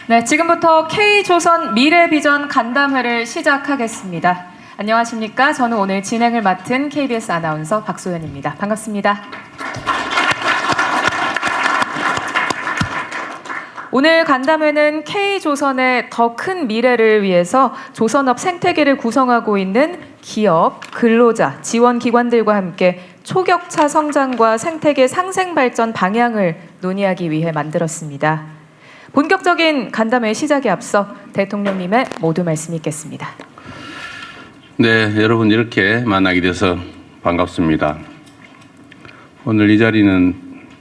네, 지금부터 K조선 미래비전 간담회를 시작하겠습니다. 안녕하십니까? 저는 오늘 진행을 맡은 KBS 아나운서 박소연입니다. 반갑습니다. 오늘 간담회는 K조선의 더 큰 미래를 위해서 조선업 생태계를 구성하고 있는 기업, 근로자, 지원기관들과 함께 초격차 성장과 생태계 상생 발전 방향을 논의하기 위해 만들었습니다. 본격적인 간담회 시작에 앞서 대통령님의 모두 말씀 있겠습니다. 네, 여러분 이렇게 만나게 돼서 반갑습니다. 오늘 이 자리는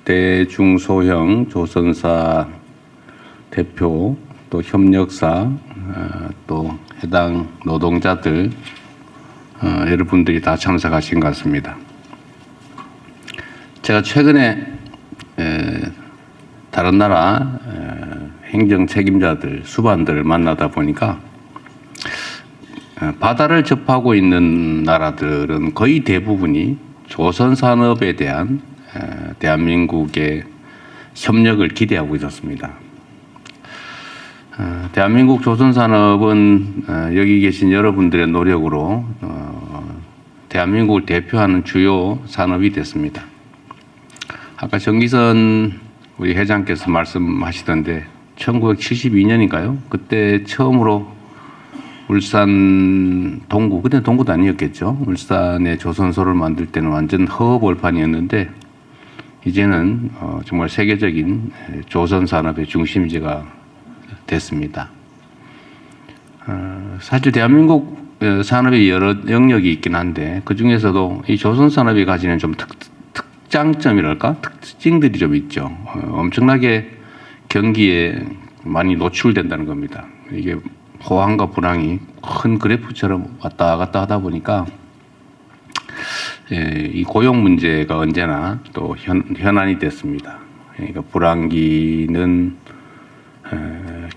대중소형 조선사 대표, 또 협력사, 또 해당 노동자들 여러분들이 다 참석하신 것 같습니다. 제가 최근에 다른 나라 행정 책임자들, 수반들을 만나다 보니까 바다를 접하고 있는 나라들은 거의 대부분이 조선 산업에 대한 대한민국의 협력을 기대하고 있었습니다. 대한민국 조선 산업은 여기 계신 여러분들의 노력으로 대한민국을 대표하는 주요 산업이 됐습니다. 아까 정기선 우리 회장께서 말씀하시던데 1972년인가요? 그때 처음으로 울산 동구, 그때 동구도 아니었겠죠. 울산에 조선소를 만들 때는 완전 허허벌판이었는데 이제는 정말 세계적인 조선 산업의 중심지가 됐습니다. 사실 대한민국 산업이 여러 영역이 있긴 한데 그 중에서도 이 조선 산업이 가지는 좀 특장점이랄까? 특징들이 좀 있죠. 엄청나게 경기에 많이 노출된다는 겁니다. 이게 호황과 불황이 큰 그래프처럼 왔다 갔다 하다 보니까 이 고용 문제가 언제나 또 현안이 됐습니다. 그러니까 불황기는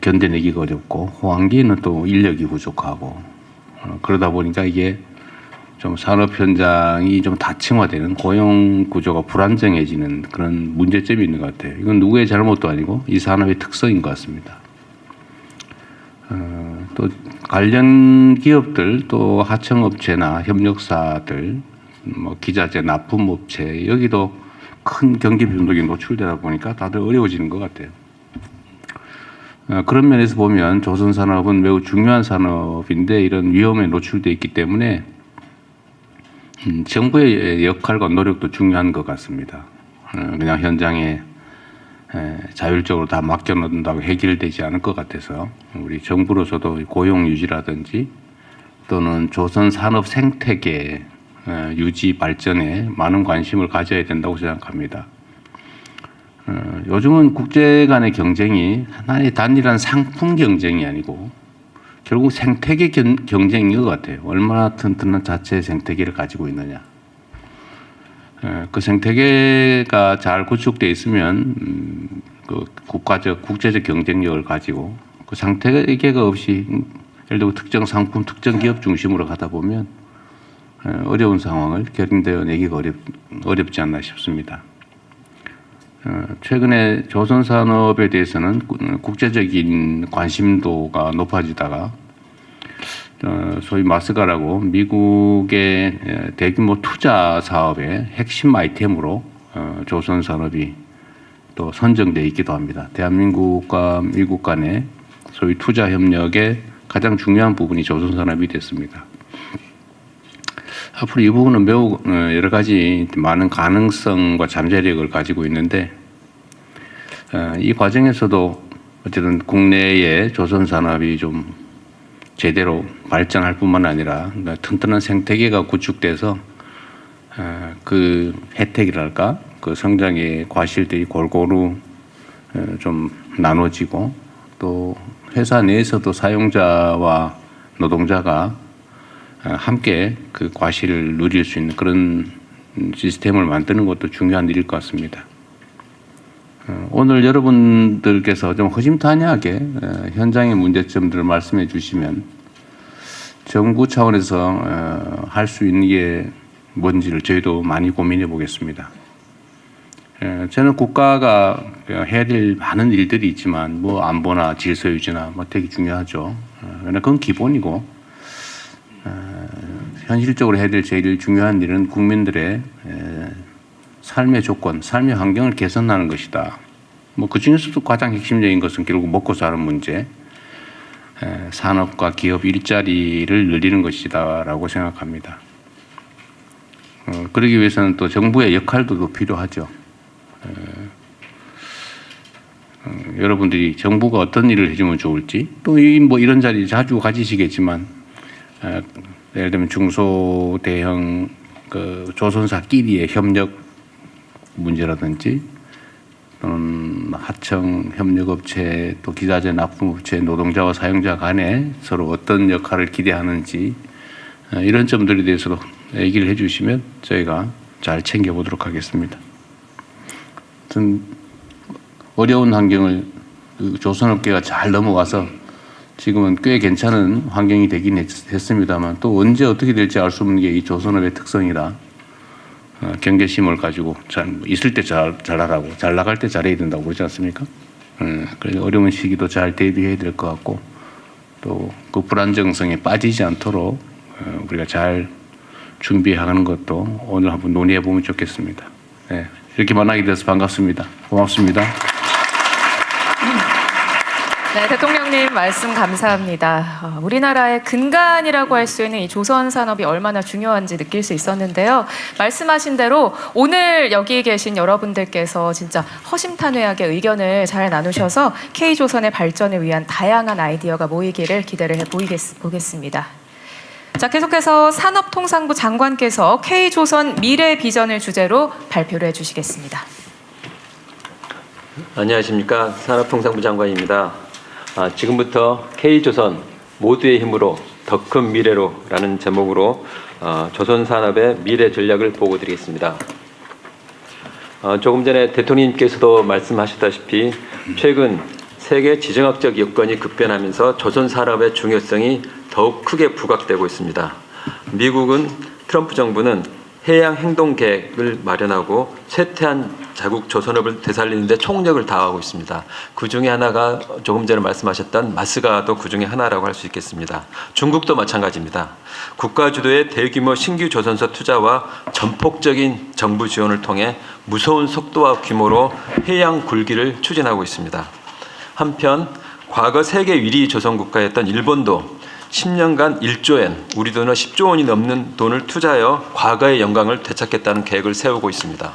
견뎌내기가 어렵고 호황기는 또 인력이 부족하고 그러다 보니까 이게 좀 산업 현장이 좀 다층화되는 고용 구조가 불안정해지는 그런 문제점이 있는 것 같아요. 이건 누구의 잘못도 아니고 이 산업의 특성인 것 같습니다. 또 관련 기업들 또 하청업체나 협력사들 뭐 기자재 납품업체 여기도 큰 경기 변동이 노출되다 보니까 다들 어려워지는 것 같아요. 그런 면에서 보면 조선산업은 매우 중요한 산업인데 이런 위험에 노출되어 있기 때문에 정부의 역할과 노력도 중요한 것 같습니다. 그냥 현장에 자율적으로 다 맡겨놓는다고 해결되지 않을 것 같아서 우리 정부로서도 고용 유지라든지 또는 조선 산업 생태계 유지 발전에 많은 관심을 가져야 된다고 생각합니다. 요즘은 국제 간의 경쟁이 하나의 단일한 상품 경쟁이 아니고 결국 생태계 경쟁인 것 같아요. 얼마나 튼튼한 자체 생태계를 가지고 있느냐. 그 생태계가 잘 구축되어 있으면 그 국가적, 국제적 경쟁력을 가지고 그 생태계가 없이 예를 들어 특정 상품, 특정 기업 중심으로 가다 보면 어려운 상황을 견뎌 내기가 어렵지 않나 싶습니다. 최근에 조선 산업에 대해서는 국제적인 관심도가 높아지다가 소위 마스가라고 미국의 대규모 투자 사업의 핵심 아이템으로 조선 산업이 또 선정되어 있기도 합니다. 대한민국과 미국 간의 소위 투자 협력의 가장 중요한 부분이 조선 산업이 됐습니다. 앞으로 이 부분은 매우 여러 가지 많은 가능성과 잠재력을 가지고 있는데 이 과정에서도 어쨌든 국내의 조선 산업이 좀 제대로 발전할 뿐만 아니라 튼튼한 생태계가 구축돼서 그 혜택이랄까 그 성장의 과실들이 골고루 좀 나눠지고 또 회사 내에서도 사용자와 노동자가 함께 그 과실을 누릴 수 있는 그런 시스템을 만드는 것도 중요한 일일 것 같습니다. 오늘 여러분들께서 좀 허심탄회하게 현장의 문제점들을 말씀해 주시면 정부 차원에서 할 수 있는 게 뭔지를 저희도 많이 고민해 보겠습니다. 저는 국가가 해야 될 많은 일들이 있지만 뭐 안보나 질서 유지나 뭐 되게 중요하죠. 그러나 그건 기본이고 현실적으로 해야 될 제일 중요한 일은 국민들의 삶의 조건, 삶의 환경을 개선하는 것이다. 뭐 그 중에서도 가장 핵심적인 것은 결국 먹고 사는 문제, 산업과 기업 일자리를 늘리는 것이다라고 생각합니다. 그러기 위해서는 또 정부의 역할도 더 필요하죠. 여러분들이 정부가 어떤 일을 해주면 좋을지 또 뭐 이런 자리 자주 가지시겠지만 예를 들면 중소대형 그 조선사끼리의 협력 문제라든지 또는 하청 협력업체 또 기자재 납품업체 노동자와 사용자 간에 서로 어떤 역할을 기대하는지 이런 점들에 대해서도 얘기를 해주시면 저희가 잘 챙겨보도록 하겠습니다. 하여튼 어려운 환경을 조선업계가 잘 넘어가서 지금은 꽤 괜찮은 환경이 되긴 했습니다만 또 언제 어떻게 될지 알 수 없는 게 이 조선업의 특성이라 경계심을 가지고 있을 때 잘하라고 잘 나갈 때 잘해야 된다고 그러지 않습니까? 그래서 어려운 시기도 잘 대비해야 될 것 같고 또 그 불안정성에 빠지지 않도록 우리가 잘 준비하는 것도 오늘 한번 논의해 보면 좋겠습니다. 네, 이렇게 만나게 돼서 반갑습니다. 고맙습니다. 네, 대통령님 말씀 감사합니다. 우리나라의 근간이라고 할 수 있는 이 조선 산업이 얼마나 중요한지 느낄 수 있었는데요. 말씀하신 대로 오늘 여기 계신 여러분들께서 진짜 허심탄회하게 의견을 잘 나누셔서 K조선의 발전을 위한 다양한 아이디어가 모이기를 기대를 해보겠습니다. 자, 계속해서 산업통상부 장관께서 K조선 미래 비전을 주제로 발표를 해주시겠습니다. 안녕하십니까. 산업통상부 장관입니다. 지금부터 K조선 모두의 힘으로 더 큰 미래로 라는 제목으로 조선 산업의 미래 전략을 보고드리겠습니다. 조금 전에 대통령님께서도 말씀하셨다시피 최근 세계 지정학적 여건이 급변하면서 조선 산업의 중요성이 더욱 크게 부각되고 있습니다. 미국은 트럼프 정부는 해양 행동 계획을 마련하고 쇠퇴한 자국 조선업을 되살리는 데 총력을 다하고 있습니다. 그 중에 하나가 조금 전에 말씀하셨던 마스가도 그 중에 하나라고 할 수 있겠습니다. 중국도 마찬가지입니다. 국가 주도의 대규모 신규 조선소 투자와 전폭적인 정부 지원을 통해 무서운 속도와 규모로 해양 굴기를 추진하고 있습니다. 한편 과거 세계 위리 조선 국가였던 일본도 10년간 1조엔, 우리 돈으로 10조 원이 넘는 돈을 투자하여 과거의 영광을 되찾겠다는 계획을 세우고 있습니다.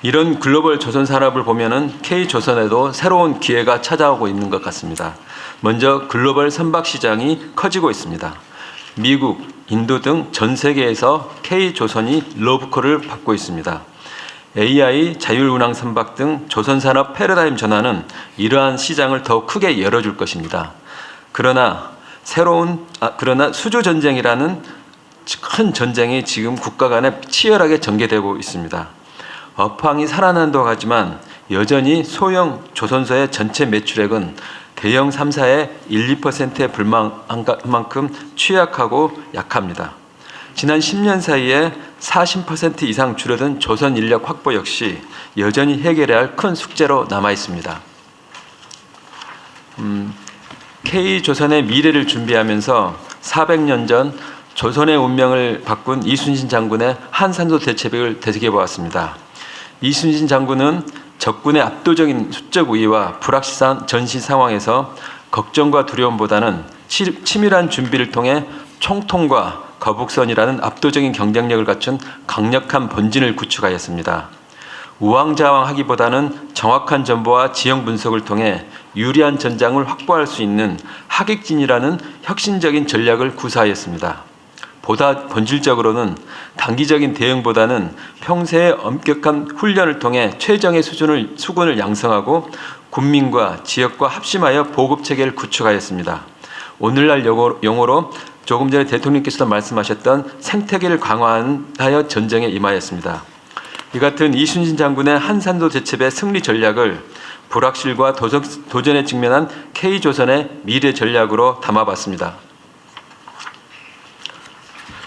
이런 글로벌 조선 산업을 보면은 K조선에도 새로운 기회가 찾아오고 있는 것 같습니다. 먼저 글로벌 선박 시장이 커지고 있습니다. 미국, 인도 등 전 세계에서 K조선이 러브콜을 받고 있습니다. AI, 자율운항 선박 등 조선 산업 패러다임 전환은 이러한 시장을 더욱 크게 열어줄 것입니다. 그러나 수주 전쟁이라는 큰 전쟁이 지금 국가 간에 치열하게 전개되고 있습니다. 업황이 살아난다고 하지만 여전히 소형 조선소의 전체 매출액은 대형 3사의 1, 2%에 불과한 만큼 취약하고 약합니다. 지난 10년 사이에 40% 이상 줄어든 조선 인력 확보 역시 여전히 해결해야 할 큰 숙제로 남아 있습니다. K조선의 미래를 준비하면서 400년 전 조선의 운명을 바꾼 이순신 장군의 한산도 대첩을 되새겨보았습니다. 이순신 장군은 적군의 압도적인 수적 우위와 불확실한 전시 상황에서 걱정과 두려움보다는 치밀한 준비를 통해 총통과 거북선이라는 압도적인 경쟁력을 갖춘 강력한 본진을 구축하였습니다. 우왕좌왕하기보다는 정확한 정보와 지형 분석을 통해 유리한 전장을 확보할 수 있는 하객진이라는 혁신적인 전략을 구사하였습니다. 보다 본질적으로는 단기적인 대응보다는 평소의 엄격한 훈련을 통해 최정의 수군을 양성하고 군민과 지역과 합심하여 보급체계를 구축하였습니다. 오늘날 용어로 조금 전에 대통령께서도 말씀하셨던 생태계를 강화하여 전쟁에 임하였습니다. 이 같은 이순신 장군의 한산도 대첩의 승리 전략을 불확실과 도전에 직면한 K조선의 미래 전략으로 담아봤습니다.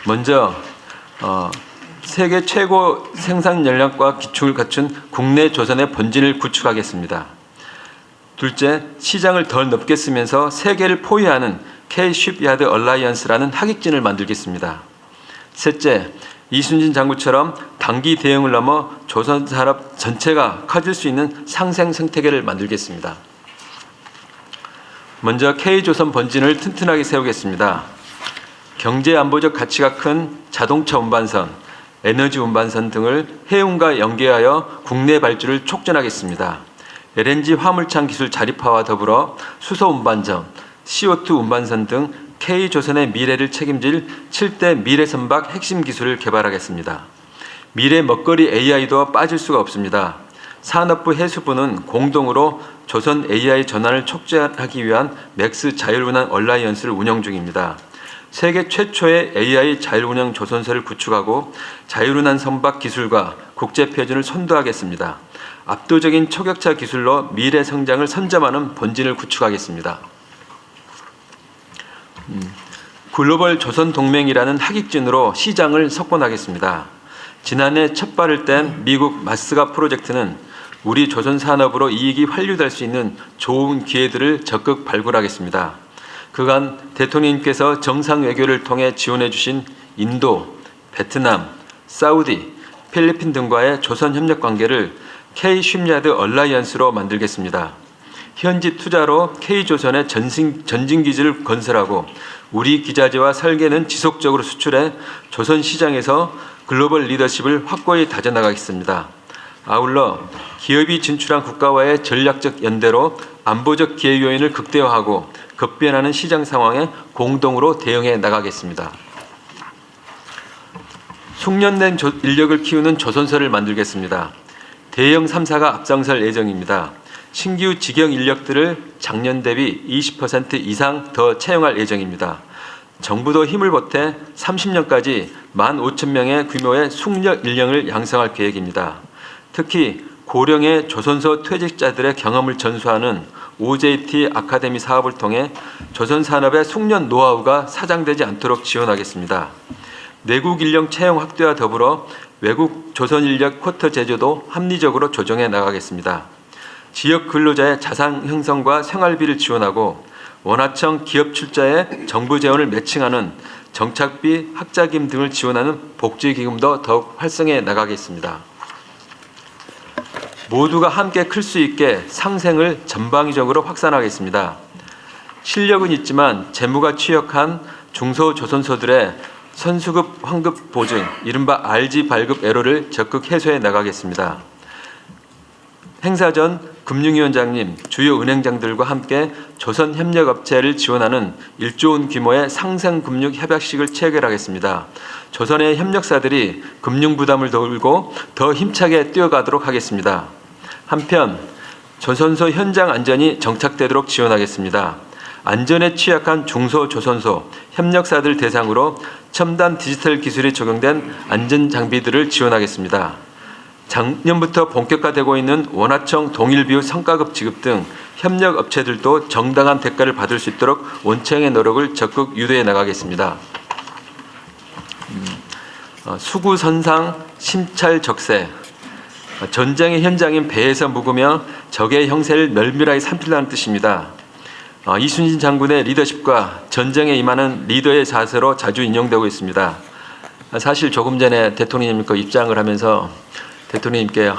먼저 세계 최고 생산 역량과 기축을 갖춘 국내 조선의 본진을 구축하겠습니다. 둘째, 시장을 더 넓게 쓰면서 세계를 포위하는 K-쉽야드 얼라이언스라는 하객진을 만들겠습니다. 셋째, 이순신 장군처럼 단기 대응을 넘어 조선 산업 전체가 커질 수 있는 상생 생태계를 만들겠습니다. 먼저 K조선 본진을 튼튼하게 세우겠습니다. 경제 안보적 가치가 큰 자동차 운반선, 에너지 운반선 등을 해운과 연계하여 국내 발주를 촉진하겠습니다. LNG 화물창 기술 자립화와 더불어 수소 운반선, CO2 운반선 등 K조선의 미래를 책임질 7대 미래선박 핵심 기술을 개발하겠습니다. 미래 먹거리 AI도 빠질 수가 없습니다. 산업부 해수부는 공동으로 조선 AI 전환을 촉진하기 위한 맥스 자율운항 얼라이언스를 운영 중입니다. 세계 최초의 AI 자율운항 조선소를 구축하고 자율운항 선박 기술과 국제 표준을 선도하겠습니다. 압도적인 초격차 기술로 미래 성장을 선점하는 본진을 구축하겠습니다. 글로벌 조선 동맹이라는 하객진으로 시장을 석권하겠습니다. 지난해 첫 발을 뗀 미국 마스가 프로젝트는 우리 조선 산업으로 이익이 환류될 수 있는 좋은 기회들을 적극 발굴하겠습니다. 그간 대통령님께서 정상 외교를 통해 지원해 주신 인도, 베트남, 사우디, 필리핀 등과의 조선 협력 관계를 K-쉽야드 얼라이언스로 만들겠습니다. 현지 투자로 K조선의 전진기지를 건설하고 우리 기자재와 설계는 지속적으로 수출해 조선 시장에서 글로벌 리더십을 확고히 다져나가겠습니다. 아울러 기업이 진출한 국가와의 전략적 연대로 안보적 기회 요인을 극대화하고 급변하는 시장 상황에 공동으로 대응해 나가겠습니다. 숙련된 인력을 키우는 조선소를 만들겠습니다. 대형 3사가 앞장설 예정입니다. 신규 직영 인력들을 작년 대비 20% 이상 더 채용할 예정입니다. 정부도 힘을 보태 30년까지 15,000명의 규모의 숙련 인력을 양성할 계획입니다. 특히 고령의 조선소 퇴직자들의 경험을 전수하는 OJT 아카데미 사업을 통해 조선 산업의 숙련 노하우가 사장되지 않도록 지원하겠습니다. 내국 인력 채용 확대와 더불어 외국 조선 인력 쿼터 제조도 합리적으로 조정해 나가겠습니다. 지역 근로자의 자산 형성과 생활비를 지원하고 원하청 기업 출자에 정부 재원을 매칭하는 정착비, 학자금 등을 지원하는 복지기금도 더욱 활성해 나가겠습니다. 모두가 함께 클 수 있게 상생을 전방위적으로 확산하겠습니다. 실력은 있지만 재무가 취약한 중소조선소들의 선수급 환급 보증, 이른바 RG 발급 애로를 적극 해소해 나가겠습니다. 행사 전 금융위원장님, 주요 은행장들과 함께 조선협력업체를 지원하는 1조 원 규모의 상생금융협약식을 체결하겠습니다. 조선의 협력사들이 금융부담을 덜고 더 힘차게 뛰어가도록 하겠습니다. 한편 조선소 현장 안전이 정착되도록 지원하겠습니다. 안전에 취약한 중소조선소, 협력사들 대상으로 첨단 디지털 기술이 적용된 안전장비들을 지원하겠습니다. 작년부터 본격화되고 있는 원하청 동일비율 성과급 지급 등 협력업체들도 정당한 대가를 받을 수 있도록 원청의 노력을 적극 유도해 나가겠습니다. 수구선상 심찰적세, 전쟁의 현장인 배에서 묵으며 적의 형세를 면밀하게 살피라는 뜻입니다. 이순신 장군의 리더십과 전쟁에 임하는 리더의 자세로 자주 인용되고 있습니다. 사실 조금 전에 대통령님과 입장을 하면서 대통령님께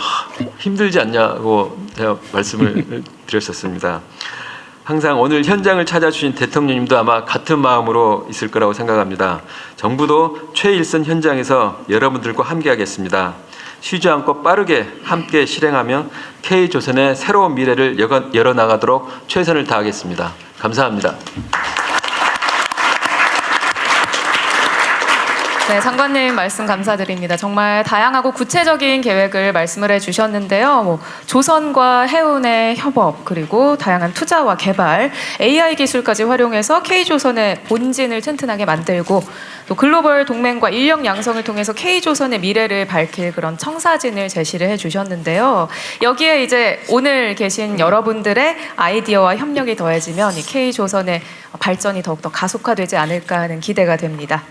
힘들지 않냐고 제가 말씀을 드렸었습니다. 항상 오늘 현장을 찾아주신 대통령님도 아마 같은 마음으로 있을 거라고 생각합니다. 정부도 최일선 현장에서 여러분들과 함께하겠습니다. 쉬지 않고 빠르게 함께 실행하며 K조선의 새로운 미래를 열어나가도록 최선을 다하겠습니다. 감사합니다. 네, 장관님 말씀 감사드립니다. 정말 다양하고 구체적인 계획을 말씀을 해주셨는데요. 조선과 해운의 협업, 그리고 다양한 투자와 개발, AI 기술까지 활용해서 K조선의 본진을 튼튼하게 만들고 또 글로벌 동맹과 인력 양성을 통해서 K조선의 미래를 밝힐 그런 청사진을 제시를 해주셨는데요. 여기에 이제 오늘 계신 여러분들의 아이디어와 협력이 더해지면 이 K조선의 발전이 더욱더 가속화되지 않을까 하는 기대가 됩니다.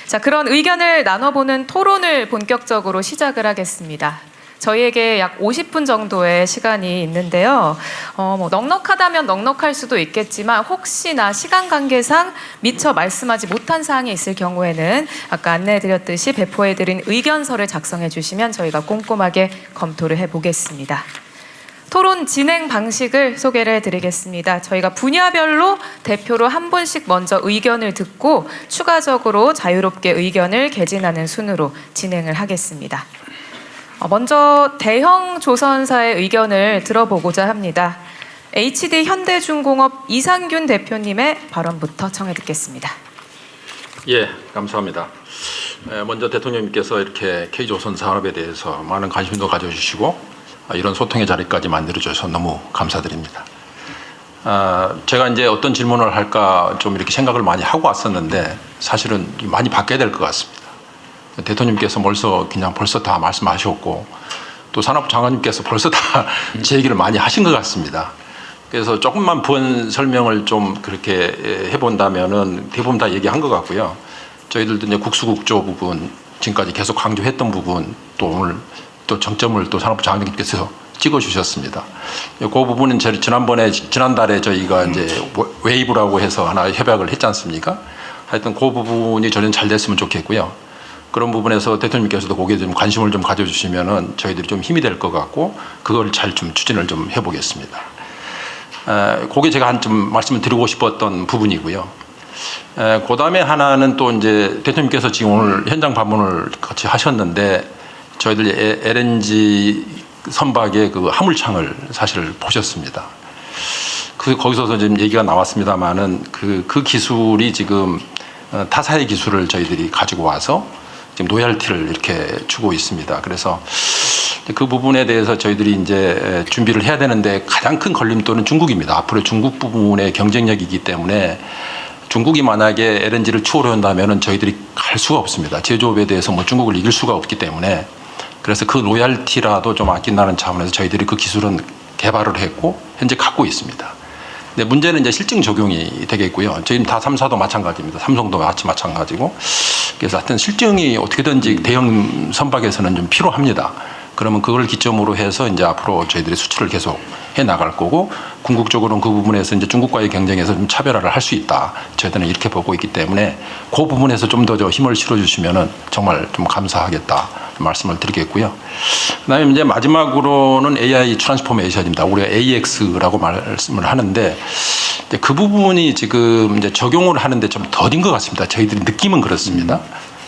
자, 그런 의견을 나눠보는 토론을 본격적으로 시작을 하겠습니다. 저희에게 약 50분 정도의 시간이 있는데요. 뭐 넉넉하다면 넉넉할 수도 있겠지만 혹시나 시간 관계상 미처 말씀하지 못한 사항이 있을 경우에는 아까 안내해드렸듯이 배포해드린 의견서를 작성해 주시면 저희가 꼼꼼하게 검토를 해보겠습니다. 토론 진행 방식을 소개를 해드리겠습니다. 저희가 분야별로 대표로 한 분씩 먼저 의견을 듣고 추가적으로 자유롭게 의견을 개진하는 순으로 진행을 하겠습니다. 먼저 대형 조선사의 의견을 들어보고자 합니다. HD 현대중공업 이상균 대표님의 발언부터 청해 듣겠습니다. 예, 감사합니다. 먼저 대통령님께서 이렇게 K조선 산업에 대해서 많은 관심도 가져주시고 이런 소통의 자리까지 만들어주셔서 너무 감사드립니다. 제가 이제 어떤 질문을 할까 좀 이렇게 생각을 많이 하고 왔었는데 사실은 많이 바뀌어야 될 것 같습니다. 대통령님께서 벌써 다 말씀하셨고 또 산업장관님께서 벌써 다 제 얘기를 많이 하신 것 같습니다. 그래서 조금만 부연 설명을 좀 그렇게 해본다면은 대부분 다 얘기한 것 같고요. 저희들도 이제 국수국조 부분 지금까지 계속 강조했던 부분 또 오늘 또 정점을 또 산업장관님께서 찍어주셨습니다. 그 부분은 지난달에 저희가 이제 웨이브라고 해서 하나 협약을 했지 않습니까? 하여튼 그 부분이 저는 잘 됐으면 좋겠고요. 그런 부분에서 대통령님께서도 거기에 좀 관심을 좀 가져주시면은 저희들이 좀 힘이 될 것 같고 그걸 잘 좀 추진을 좀 해보겠습니다. 그게 제가 좀 말씀을 드리고 싶었던 부분이고요. 그 다음에 하나는 또 이제 대통령님께서 지금 오늘 현장 방문을 같이 하셨는데 저희들 LNG 선박의 그 화물창을 사실 보셨습니다. 거기서 지금 얘기가 나왔습니다만은 그 기술이 지금 타사의 기술을 저희들이 가지고 와서 지금 로얄티를 이렇게 주고 있습니다. 그래서 그 부분에 대해서 저희들이 이제 준비를 해야 되는데 가장 큰 걸림돌은 중국입니다. 앞으로 중국 부분의 경쟁력이기 때문에 중국이 만약에 LNG를 추월한다면은 저희들이 갈 수가 없습니다. 제조업에 대해서 뭐 중국을 이길 수가 없기 때문에 그래서 그 로얄티라도 좀 아낀다는 차원에서 저희들이 그 기술은 개발을 했고 현재 갖고 있습니다. 근데 문제는 이제 실증 적용이 되겠고요. 저희는 다 3사도 마찬가지입니다. 삼성도 마찬가지고. 그래서 하여튼 실증이 어떻게든지 대형 선박에서는 좀 필요합니다. 그러면 그걸 기점으로 해서 이제 앞으로 저희들이 수출을 계속 해 나갈 거고 궁극적으로는 그 부분에서 이제 중국과의 경쟁에서 좀 차별화를 할 수 있다. 저희들은 이렇게 보고 있기 때문에 그 부분에서 좀 더 힘을 실어 주시면은 정말 좀 감사하겠다 말씀을 드리겠고요. 그다음에 이제 마지막으로는 AI 트랜스포메이션입니다. 우리가 AX라고 말씀을 하는데 이제 그 부분이 지금 이제 적용을 하는데 좀 더딘 것 같습니다. 저희들이 느낌은 그렇습니다.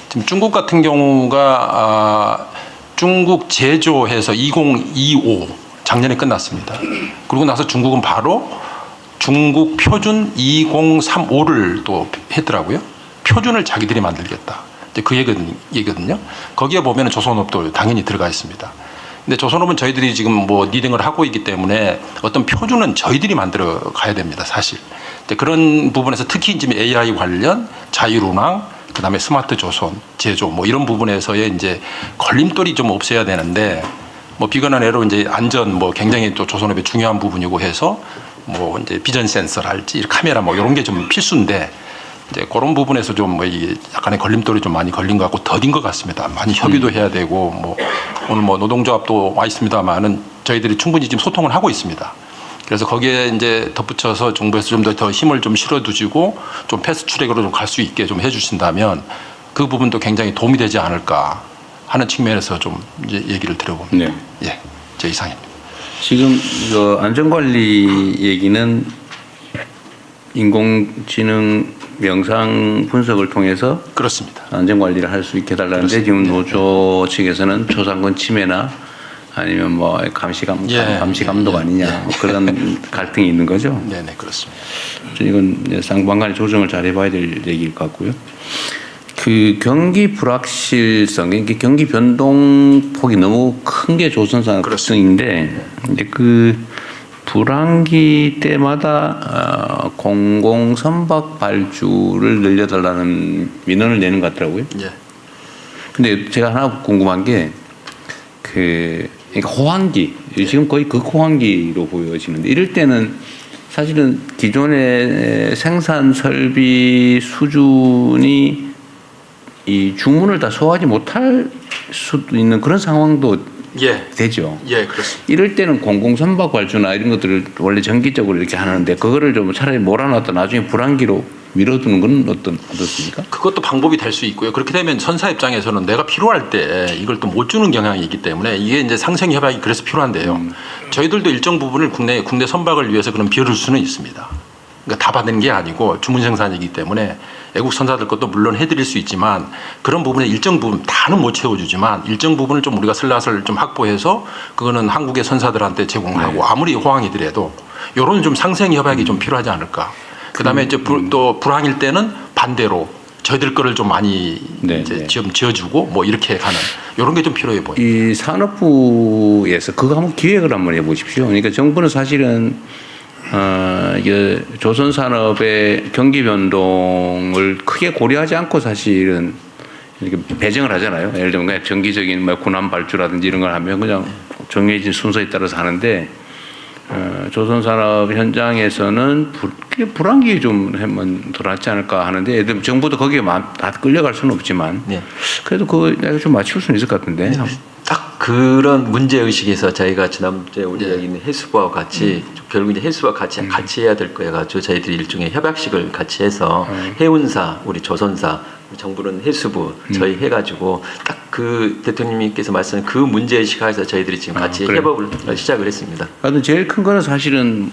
지금 중국 같은 경우가 중국 제조해서 2025 작년에 끝났습니다. 그러고 나서 중국은 바로 중국 표준 2035를 또 했더라고요. 표준을 자기들이 만들겠다. 이제 그 얘기거든요. 거기에 보면 조선업도 당연히 들어가 있습니다. 근데 조선업은 저희들이 지금 뭐 리딩을 하고 있기 때문에 어떤 표준은 저희들이 만들어 가야 됩니다. 사실. 그런 부분에서 특히 지금 AI 관련 자율운항 그다음에 스마트 조선, 제조 뭐 이런 부분에서의 이제 걸림돌이 좀 없어야 되는데 뭐 비건한 예로 이제 안전 뭐 굉장히 또 조선업의 중요한 부분이고 해서 뭐 이제 비전 센서랄지 카메라 뭐 이런 게 좀 필수인데 이제 그런 부분에서 좀 뭐 이게 약간의 걸림돌이 좀 많이 걸린 것 같고 더딘 것 같습니다. 많이 협의도 해야 되고 뭐 오늘 뭐 노동조합도 와 있습니다만은 저희들이 충분히 지금 소통을 하고 있습니다. 그래서 거기에 이제 덧붙여서 정부에서 좀 더 힘을 좀 실어두시고 좀 패스트트랙으로 좀 갈 수 있게 좀 해주신다면 그 부분도 굉장히 도움이 되지 않을까 하는 측면에서 좀 이제 얘기를 드려봅니다. 네. 예, 제 이상입니다. 지금 이거 안전관리 얘기는 인공지능 명상 분석을 통해서 그렇습니다. 안전관리를 할 수 있게 해달라는데 지금 노조 측에서는 초상권 침해나 아니면 뭐 감시 감독 아니냐 뭐 그런 갈등이 있는 거죠. 네네 그렇습니다. 이건 상반간의 조정을 잘 해봐야 될 얘기일 것 같고요. 그 경기 불확실성, 이게 경기 변동폭이 너무 큰 게 조선산 특성인데, 그 불황기 때마다 공공 선박 발주를 늘려달라는 민원을 내는 것 같더라고요. 예. 근데 제가 하나 궁금한 게 그러니까 호황기, 지금 거의 극호황기로 보여지는데 이럴 때는 사실은 기존의 생산 설비 수준이 이 주문을 다 소화하지 못할 수도 있는 그런 상황도 예, 되죠. 예, 그렇습니다. 이럴 때는 공공선박 발주나 이런 것들을 원래 정기적으로 이렇게 하는데 그거를 좀 차라리 몰아놨다 나중에 불안기로 미뤄두는 건 어떻습니까? 그것도 방법이 될 수 있고요. 그렇게 되면 선사 입장에서는 내가 필요할 때 이걸 또 못 주는 경향이 있기 때문에 이게 이제 상생 협약이 그래서 필요한데요. 저희들도 일정 부분을 국내 선박을 위해서 그럼 비워둘 수는 있습니다. 그러니까 다 받는 게 아니고 주문 생산이기 때문에 애국 선사들 것도 물론 해드릴 수 있지만 그런 부분에 일정 부분 다는 못 채워주지만 일정 부분을 좀 우리가 슬롯을 좀 확보해서 그거는 한국의 선사들한테 제공하고 아무리 호황이더라도 이런 좀 상생 협약이 좀 필요하지 않을까. 그다음에 이제 또 불황일 때는 반대로 저희들 거를 좀 많이 이제 좀 지어주고 뭐 이렇게 가는 이런 게 좀 필요해 보여요. 이 산업부에서 그거 한번 기획을 한번 해보십시오. 그러니까 정부는 사실은 이게 조선 산업의 경기 변동을 크게 고려하지 않고 사실은 이렇게 배정을 하잖아요. 예를 들면 그냥 정기적인 뭐 군함 발주라든지 이런 걸 하면 그냥 정해진 순서에 따라서 하는데 조선 산업 현장에서는 불황기 좀 하면 더 낫지 않을까 하는데 예를 들면 정부도 거기에 다 끌려갈 수는 없지만 네. 그래도 그거 좀 맞출 수는 있을 것 같은데. 딱 그런 문제 의식에서 저희가 지난주에 우리 여기 있는 해수부와 같이 결국 이제 해수부와 같이 해야 될 거여 가지고 저희들이 일종의 협약식을 같이 해서 해운사, 우리 조선사, 우리 정부는 해수부 저희 해가지고 딱 그 대통령님께서 말씀하신 그 문제 의식 하에서 저희들이 지금 같이 협업을 시작을 했습니다. 하여튼 제일 큰 거는 사실은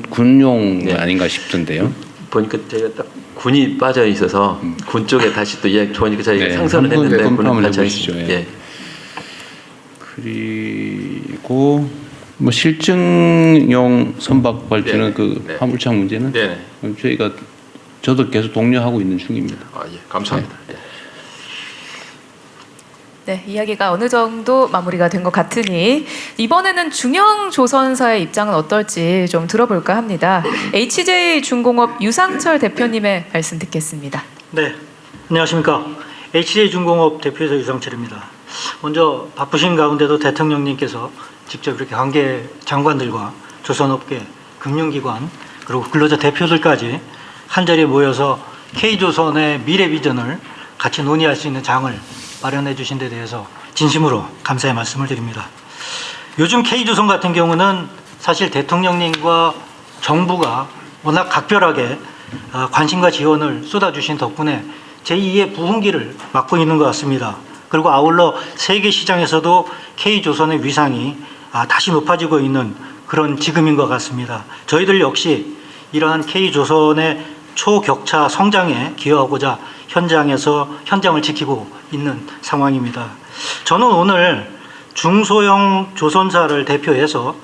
군용 아닌가 싶던데요. 보니까 저희가 딱 군이 빠져 있어서 군 쪽에 다시 또 이야기 보니까 저희가 상선을 했는데 군은 빠져 있습니다. 예. 그리고 뭐 실증용 선박 발주는 그 화물차 문제는 저희가 저도 계속 독려하고 있는 중입니다. 예, 감사합니다. 네, 이야기가 어느 정도 마무리가 된 것 같으니 이번에는 중형 조선사의 입장은 어떨지 좀 들어볼까 합니다. HJ중공업 유상철 대표님의 말씀 듣겠습니다. 네, 안녕하십니까. HJ중공업 대표이사 유상철입니다. 먼저 바쁘신 가운데도 대통령님께서 직접 이렇게 관계 장관들과 조선업계, 금융기관 그리고 근로자 대표들까지 한자리에 모여서 K조선의 미래 비전을 같이 논의할 수 있는 장을 마련해 주신 데 대해서 진심으로 감사의 말씀을 드립니다. 요즘 K조선 같은 경우는 사실 대통령님과 정부가 워낙 각별하게 관심과 지원을 쏟아주신 덕분에 제2의 부흥기를 맞고 있는 것 같습니다. 그리고 아울러 세계 시장에서도 K조선의 위상이 다시 높아지고 있는 그런 지금인 것 같습니다. 저희들 역시 이러한 K조선의 초격차 성장에 기여하고자 현장을 지키고 있는 상황입니다. 저는 오늘 중소형 조선사를 대표해서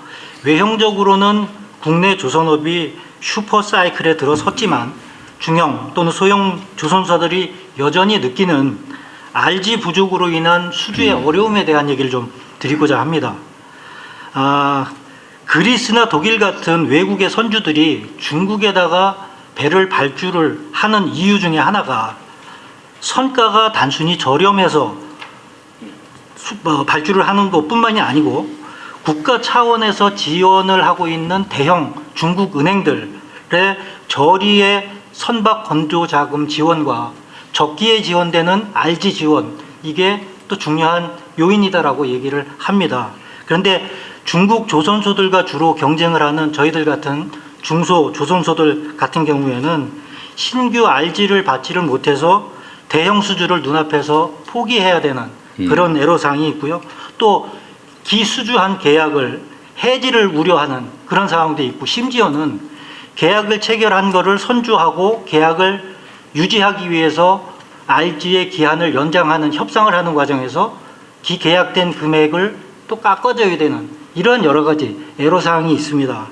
외형적으로는 국내 조선업이 슈퍼사이클에 들어섰지만 중형 또는 소형 조선사들이 여전히 느끼는 RG 부족으로 인한 수주의 어려움에 대한 얘기를 좀 드리고자 합니다. 그리스나 독일 같은 외국의 선주들이 중국에다가 배를 발주를 하는 이유 중에 하나가 선가가 단순히 저렴해서 발주를 하는 것뿐만이 아니고 국가 차원에서 지원을 하고 있는 대형 중국 은행들의 저리의 선박 건조 자금 지원과 적기에 지원되는 RG 지원, 이게 또 중요한 요인이다라고 얘기를 합니다. 그런데 중국 조선소들과 주로 경쟁을 하는 저희들 같은 중소 조선소들 같은 경우에는 신규 RG를 받지를 못해서 대형 수주를 눈앞에서 포기해야 되는 그런 애로사항이 있고요. 또 기수주한 계약을 해지를 우려하는 그런 상황도 있고, 심지어는 계약을 체결한 거를 선주하고 계약을 유지하기 위해서 RG의 기한을 연장하는 협상을 하는 과정에서 기계약된 금액을 또 깎아줘야 되는 이런 여러 가지 애로사항이 있습니다.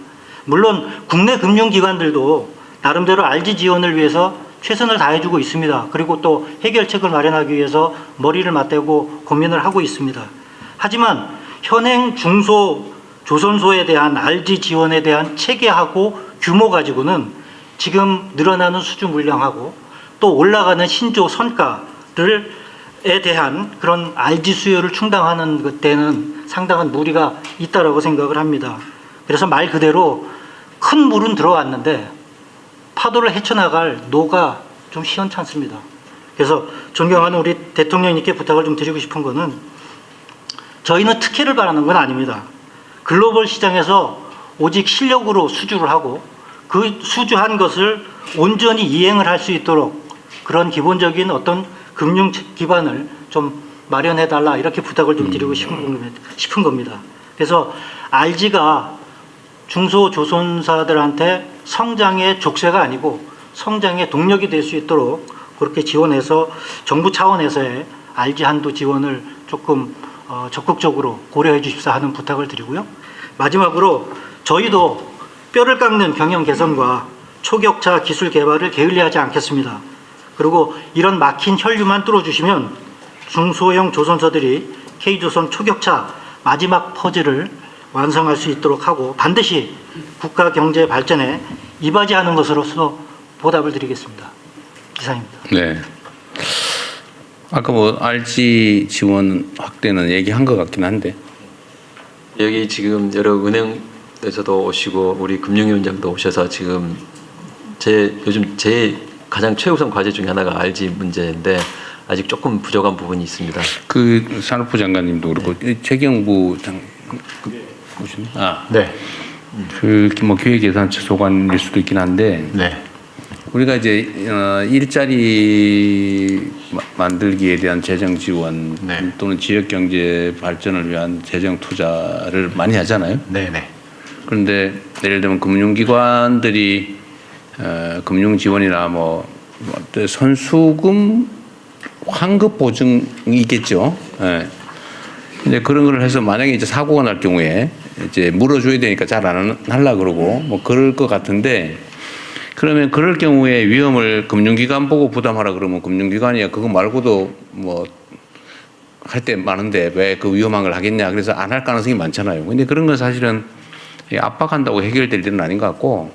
물론 국내 금융기관들도 나름대로 RG 지원을 위해서 최선을 다해주고 있습니다. 그리고 또 해결책을 마련하기 위해서 머리를 맞대고 고민을 하고 있습니다. 하지만 현행 중소 조선소에 대한 RG 지원에 대한 체계하고 규모 가지고는 지금 늘어나는 수주 물량하고 또 올라가는 신조 선가에 대한 그런 RG 수요를 충당하는 그때는 상당한 무리가 있다라고 생각을 합니다. 그래서 말 그대로 큰 물은 들어왔는데 파도를 헤쳐나갈 노가 좀 시원찮습니다. 그래서 존경하는 우리 대통령님께 부탁을 좀 드리고 싶은 거는 저희는 특혜를 바라는 건 아닙니다. 글로벌 시장에서 오직 실력으로 수주를 하고 그 수주한 것을 온전히 이행을 할 수 있도록 그런 기본적인 어떤 금융 기반을 좀 마련해달라 이렇게 부탁을 좀 드리고 싶은 겁니다. 그래서 RG가 중소조선사들한테 성장의 족쇄가 아니고 성장의 동력이 될 수 있도록 그렇게 지원해서 정부 차원에서의 RG 한도 지원을 조금 적극적으로 고려해 주십사 하는 부탁을 드리고요. 마지막으로 저희도 뼈를 깎는 경영 개선과 초격차 기술 개발을 게을리하지 않겠습니다. 그리고 이런 막힌 혈류만 뚫어주시면 중소형 조선사들이 K조선 초격차 마지막 퍼즐을 완성할 수 있도록 하고 반드시 국가 경제 발전에 이바지하는 것으로서 보답을 드리겠습니다. 이상입니다. 네. 아까 뭐 RG 지원 확대는 얘기한 것 같긴 한데. 여기 지금 여러 은행에서도 오시고 우리 금융위원장도 오셔서 지금 요즘 제 가장 최우선 과제 중에 하나가 RG 문제인데 아직 조금 부족한 부분이 있습니다. 그 산업부 장관님도 그렇고 최경부 보시네. 네. 그 뭐 기획예산처 소관일 수도 있긴 한데 네. 우리가 이제 일자리 만들기에 대한 재정 지원 네. 또는 지역 경제 발전을 위한 재정 투자를 많이 하잖아요. 네네. 그런데 예를 들면 금융기관들이 금융 지원이나 뭐 선수금 환급 보증이 있겠죠. 예. 근데 그런 걸 해서 만약에 이제 사고가 날 경우에 이제 물어줘야 되니까 잘 안 하려 그러고 뭐 그럴 것 같은데 그러면 그럴 경우에 위험을 금융기관 보고 부담하라 그러면 금융기관이 그거 말고도 뭐 할 때 많은데 왜 그 위험한 걸 하겠냐 그래서 안 할 가능성이 많잖아요. 근데 그런 건 사실은 압박한다고 해결될 일은 아닌 것 같고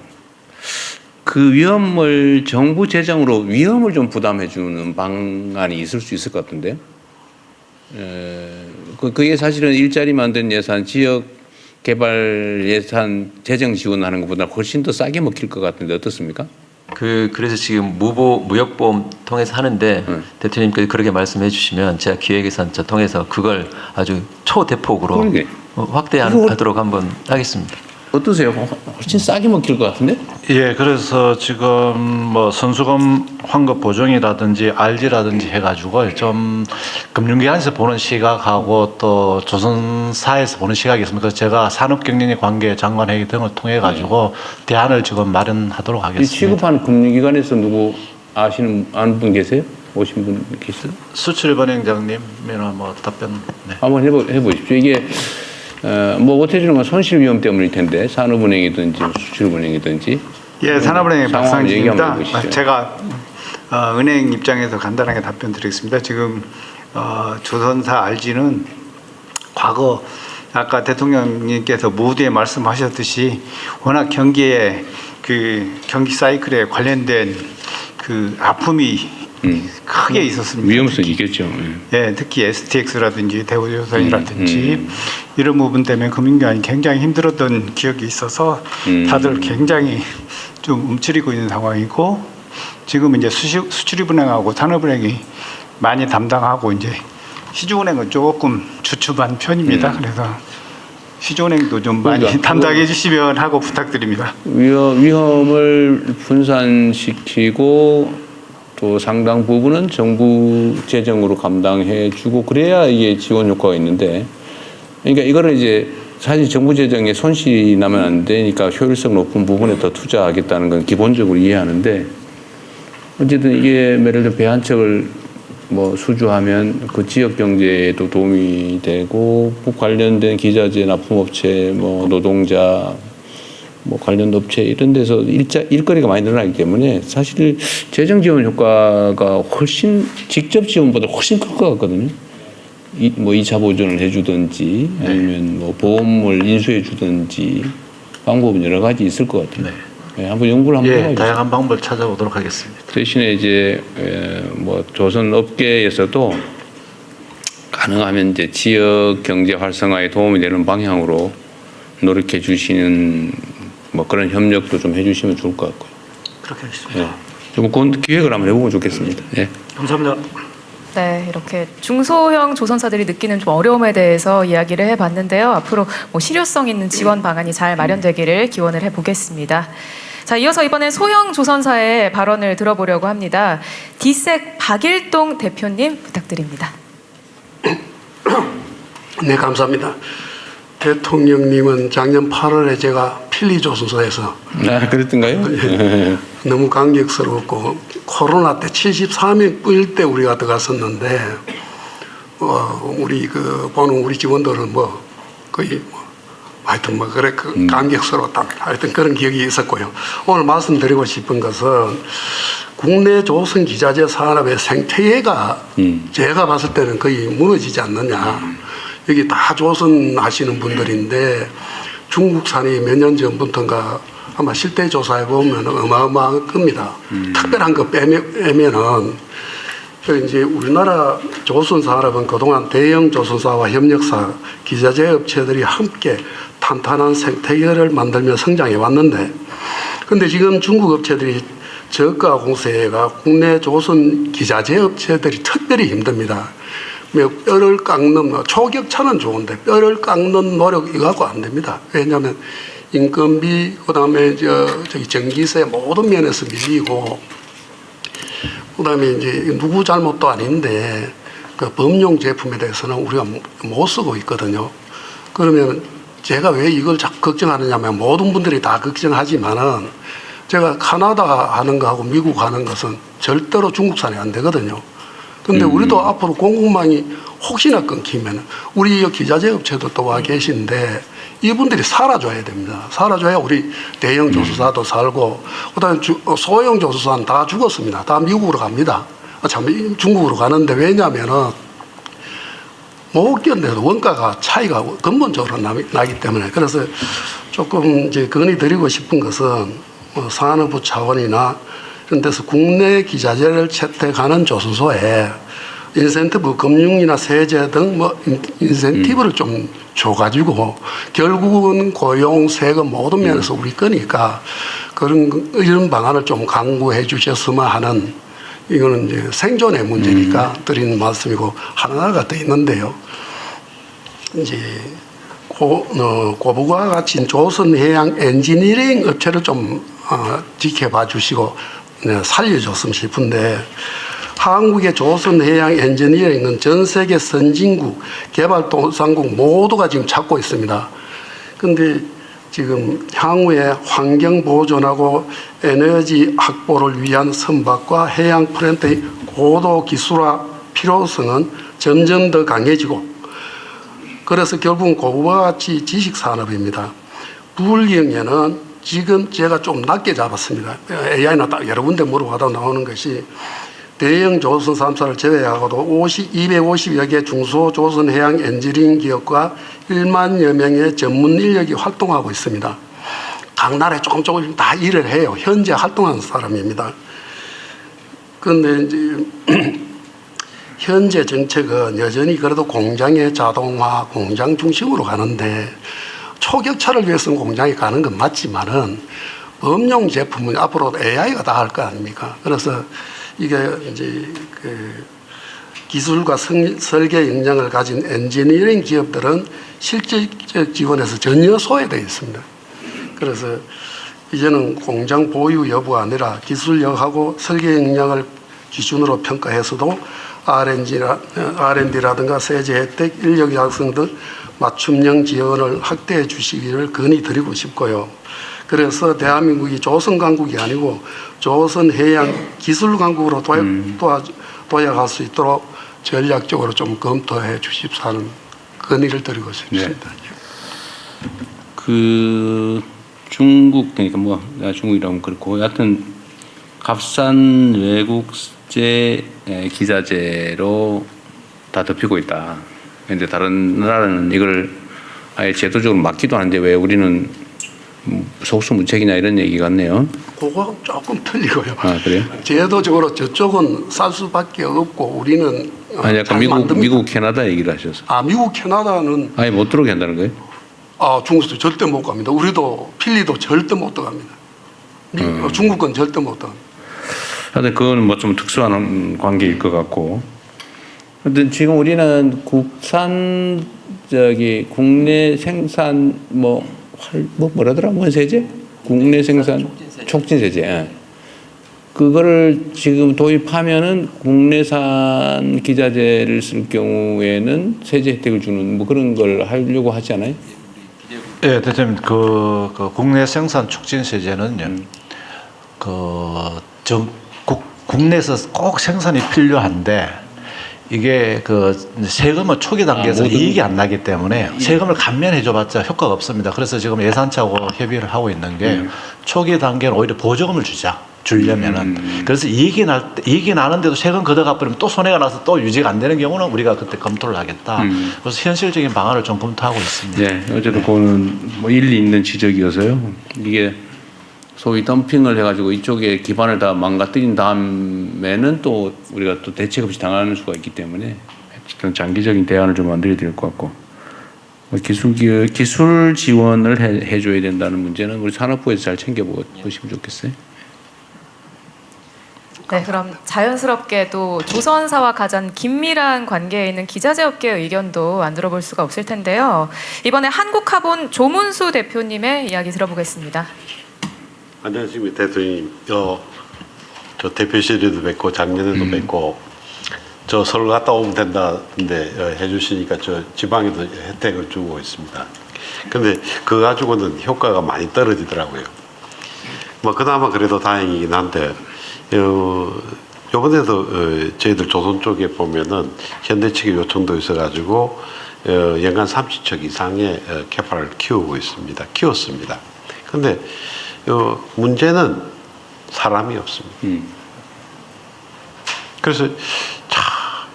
그 위험을 정부 재정으로 위험을 좀 부담해 주는 방안이 있을 수 있을 것 같은데요. 그게 사실은 일자리 만드는 예산, 지역 개발 예산, 재정 지원하는 것보다 훨씬 더 싸게 먹힐 것 같은데 어떻습니까? 그래서 지금 무역보험 통해서 하는데 대통령님께서 그렇게 말씀해 주시면 제가 기획예산처 통해서 그걸 아주 초대폭으로 그러게. 확대하도록 한번 하겠습니다. 어떠세요? 훨씬 싸게 먹힐 것 같은데? 예, 그래서 지금 뭐 선수금 환급 보증이라든지 RG라든지 해가지고 좀 금융기관에서 보는 시각하고 또 조선사에서 보는 시각이 있습니다. 그래서 제가 산업경제인 관계 장관회의 등을 통해 가지고 대안을 지금 마련하도록 이 하겠습니다. 취급한 금융기관에서 누구 아는 분 계세요? 오신 분 계세요? 수출은행장님이나 뭐 답변. 네. 한번 해보십시오. 이게 뭐 못해주는 건 손실 위험 때문일 텐데 산업은행이든지 수출은행이든지 예, 산업은행의 상황을 얘기 한번 박상진입니다. 해보시죠. 제가 은행 입장에서 간단하게 답변 드리겠습니다. 지금 조선사 RG는 과거 아까 대통령님께서 모두에 말씀하셨듯이 워낙 경기에 그 경기 사이클에 관련된 그 아픔이 크게 있었습니다. 위험성이 있겠죠. 예, 특히 STX라든지 대우조선이라든지 이런 부분 때문에 금융기관이 굉장히 힘들었던 기억이 있어서 다들 굉장히 좀 움츠리고 있는 상황이고 지금 이제 수출입은행하고 산업은행이 많이 담당하고 이제 시중은행은 조금 주춤한 편입니다. 그래서 시중은행도 좀 많이 그러니까. 담당해 주시면 하고 부탁드립니다. 위험을 분산시키고 또 상당 부분은 정부 재정으로 감당해 주고 그래야 이게 지원 효과가 있는데 그러니까 이거를 이제 사실 정부 재정에 손실이 나면 안 되니까 효율성 높은 부분에 더 투자하겠다는 건 기본적으로 이해하는데 어쨌든 이게 예를 들어 배 한 척을 뭐 수주하면 그 지역 경제에도 도움이 되고 관련된 기자재 납품업체 뭐 노동자 뭐 관련 업체 이런 데서 일거리가 많이 늘어나기 때문에 사실 재정 지원 효과가 훨씬 직접 지원보다 훨씬 클 것 같거든요. 뭐 2차 보존을 해주든지 아니면 뭐 보험을 인수해 주든지 방법은 여러 가지 있을 것 같아요. 네, 한번 연구를 한번 해봐야죠. 다양한 방법을 찾아보도록 하겠습니다. 대신에 이제 뭐 조선 업계에서도 가능하면 이제 지역 경제 활성화에 도움이 되는 방향으로 노력해 주시는 뭐 그런 협력도 좀 해주시면 좋을 것 같고요. 그렇게 하겠습니다. 좀 그건 기획을 한번 해보면 좋겠습니다. 예. 감사합니다. 네, 이렇게 중소형 조선사들이 느끼는 좀 어려움에 대해서 이야기를 해봤는데요. 앞으로 뭐 실효성 있는 지원 방안이 잘 마련되기를 기원을 해보겠습니다. 자, 이어서 이번엔 소형 조선사의 발언을 들어보려고 합니다. 디색 박일동 대표님 부탁드립니다. 네, 감사합니다. 대통령님은 작년 8월에 제가 필리조선소에서 그랬던가요? 너무 감격스러웠고 코로나 때 73인 뿐일 때 우리가 들어갔었는데 우리 보는 우리 직원들은 뭐 거의 하여튼 뭐 그래 감격스러웠다 하여튼 그런 기억이 있었고요. 오늘 말씀드리고 싶은 것은 국내 조선 기자재 산업의 생태계가 제가 봤을 때는 거의 무너지지 않느냐. 여기 다 조선 하시는 분들인데 중국산이 몇 년 전부터인가 아마 실태 조사해 보면 어마어마한 겁니다. 특별한 거 빼면은 이제 우리나라 조선 산업은 그동안 대형 조선사와 협력사, 기자재 업체들이 함께 탄탄한 생태계를 만들며 성장해 왔는데, 근데 지금 중국 업체들이 저가 공세가 국내 조선 기자재 업체들이 특별히 힘듭니다. 뼈를 깎는 초격차는 좋은데 뼈를 깎는 노력 이거 갖고 안 됩니다. 왜냐하면 인건비 그다음에 저기 전기세 모든 면에서 밀리고 그다음에 이제 누구 잘못도 아닌데 그 범용 제품에 대해서는 우리가 못 쓰고 있거든요. 그러면 제가 왜 이걸 자꾸 걱정하느냐면 모든 분들이 다 걱정하지만은 제가 카나다 하는 거하고 미국 하는 것은 절대로 중국산이 안 되거든요. 근데 우리도 앞으로 공급망이 혹시나 끊기면 우리 기자재 업체도 와 계신데 이분들이 살아줘야 됩니다. 살아줘야 우리 대형 조선사도 살고 그다음에 소형 조선사는 다 죽었습니다. 다 미국으로 갑니다. 참 중국으로 가는데 왜냐하면은 못 견뎌도 원가가 차이가 근본적으로 나기 때문에 그래서 조금 이제 건의드리고 싶은 것은 산업부 차원이나 이런 데서 국내 기자재를 채택하는 조선소에 인센티브 금융이나 세제 등 뭐 인센티브를 좀 줘가지고 결국은 고용, 세금 모든 면에서 우리 거니까 이런 방안을 좀 강구해 주셨으면 하는 이거는 이제 생존의 문제니까 드리는 말씀이고 하나가 더 있는데요. 이제 고부가 같이 조선해양 엔지니어링 업체를 좀 지켜봐 주시고 살려줬으면 싶은데 한국의 조선해양 엔지니어링은 전 세계 선진국, 개발도상국 모두가 지금 찾고 있습니다. 그런데 지금 향후에 환경 보존하고 에너지 확보를 위한 선박과 해양 프렌트의 고도 기술화 필요성은 점점 더 강해지고 그래서 결국은 고부와 같이 지식산업입니다. 불경에는 지금 제가 좀 낮게 잡았습니다. AI나 딱 여러 군데 물어봐도 나오는 것이 대형 조선 3사를 제외하고도 250여 개 중소조선해양 엔지니어링 기업과 1만여 명의 전문 인력이 활동하고 있습니다. 각 나라에 조금씩 다 일을 해요. 현재 활동하는 사람입니다. 그런데 이제 현재 정책은 여전히 그래도 공장의 자동화, 공장 중심으로 가는데 초격차를 위해서는 공장에 가는 건 맞지만은 범용 제품은 앞으로 AI가 다 할 거 아닙니까? 그래서 이게 이제 그 기술과 설계 역량을 가진 엔지니어링 기업들은 실질적 지원에서 전혀 소외되어 있습니다. 그래서 이제는 공장 보유 여부가 아니라 기술력하고 설계 역량을 기준으로 평가해서도 R&D라든가 세제 혜택, 인력 양성 등 맞춤형 지원을 확대해 주시기를 건의드리고 싶고요. 그래서 대한민국이 조선 강국이 아니고 조선 해양 기술 강국으로 도약할 수 있도록 전략적으로 좀 검토해 주십사 하는 건의를 드리고 싶습니다. 네. 그 중국 그러니까 뭐 중국이라면 그렇고 하여튼 값싼 외국제 기자재로 다 덮이고 있다. 그런데 다른 나라는 이걸 아예 제도적으로 막기도 하는데 왜 우리는 속수무책이냐 이런 얘기 같네요. 그거 조금 틀리고요. 아 그래요? 제도적으로 저쪽은 쌀 수밖에 없고 우리는 아니 약간 미국 캐나다 얘기를 하셔서. 아 미국 캐나다는 아예 못 들어오게 한다는 거예요? 아 중국도 절대 못 갑니다. 우리도 필리도 절대 못 들어갑니다. 중국 건 절대 못 들어갑니다. 하여튼 그거는 뭐 좀 특수한 관계일 것 같고. 하여튼 지금 우리는 국내 생산 뭐라더라? 뭔 세제? 국내 생산 촉진 세제. 예. 그거를 지금 도입하면은 국내산 기자재를 쓸 경우에는 세제 혜택을 주는 뭐 그런 걸 하려고 하지 않아요? 예, 대표님 그 국내 생산 촉진 세제는요. 국내에서 꼭 생산이 필요한데 이게 세금을 초기 단계에서 이익이 안 나기 때문에 세금을 감면해줘봤자 효과가 없습니다. 그래서 지금 예산처하고 협의를 하고 있는 게 초기 단계는 오히려 보조금을 주려면은 그래서 이익이 나는데도 세금 걷어가버리면 또 손해가 나서 또 유지가 안 되는 경우는 우리가 그때 검토를 하겠다. 그래서 현실적인 방안을 좀 검토하고 있습니다. 네, 어쨌든 그거는 뭐 일리 있는 지적이어서요. 이게 소위 덤핑을 해가지고 이쪽에 기반을 다 망가뜨린 다음에는 또 우리가 또 대책 없이 당하는 수가 있기 때문에 어쨌든 장기적인 대안을 좀 만들어야 될 것 같고 기술 지원을 해줘야 된다는 문제는 우리 산업부에서 잘 챙겨보시면 좋겠어요. 네, 그럼 자연스럽게 또 조선사와 가장 긴밀한 관계에 있는 기자재 업계의 의견도 안 들어볼 수가 없을 텐데요. 이번에 한국화본 조문수 대표님의 이야기 들어보겠습니다. 안녕하십니까 대통령님. 저 대표실에도 뵙고 작년에도 뵙고 저 서울 갔다 오면 된다는데 해주시니까 저 지방에도 혜택을 주고 있습니다. 근데 그거 가지고는 효과가 많이 떨어지더라고요. 뭐 그나마 그래도 다행이긴 한데 요번에도 저희들 조선 쪽에 보면은 현대 측의 요청도 있어가지고 연간 30척 이상의 캐파를 키웠습니다. 근데 문제는 사람이 없습니다. 그래서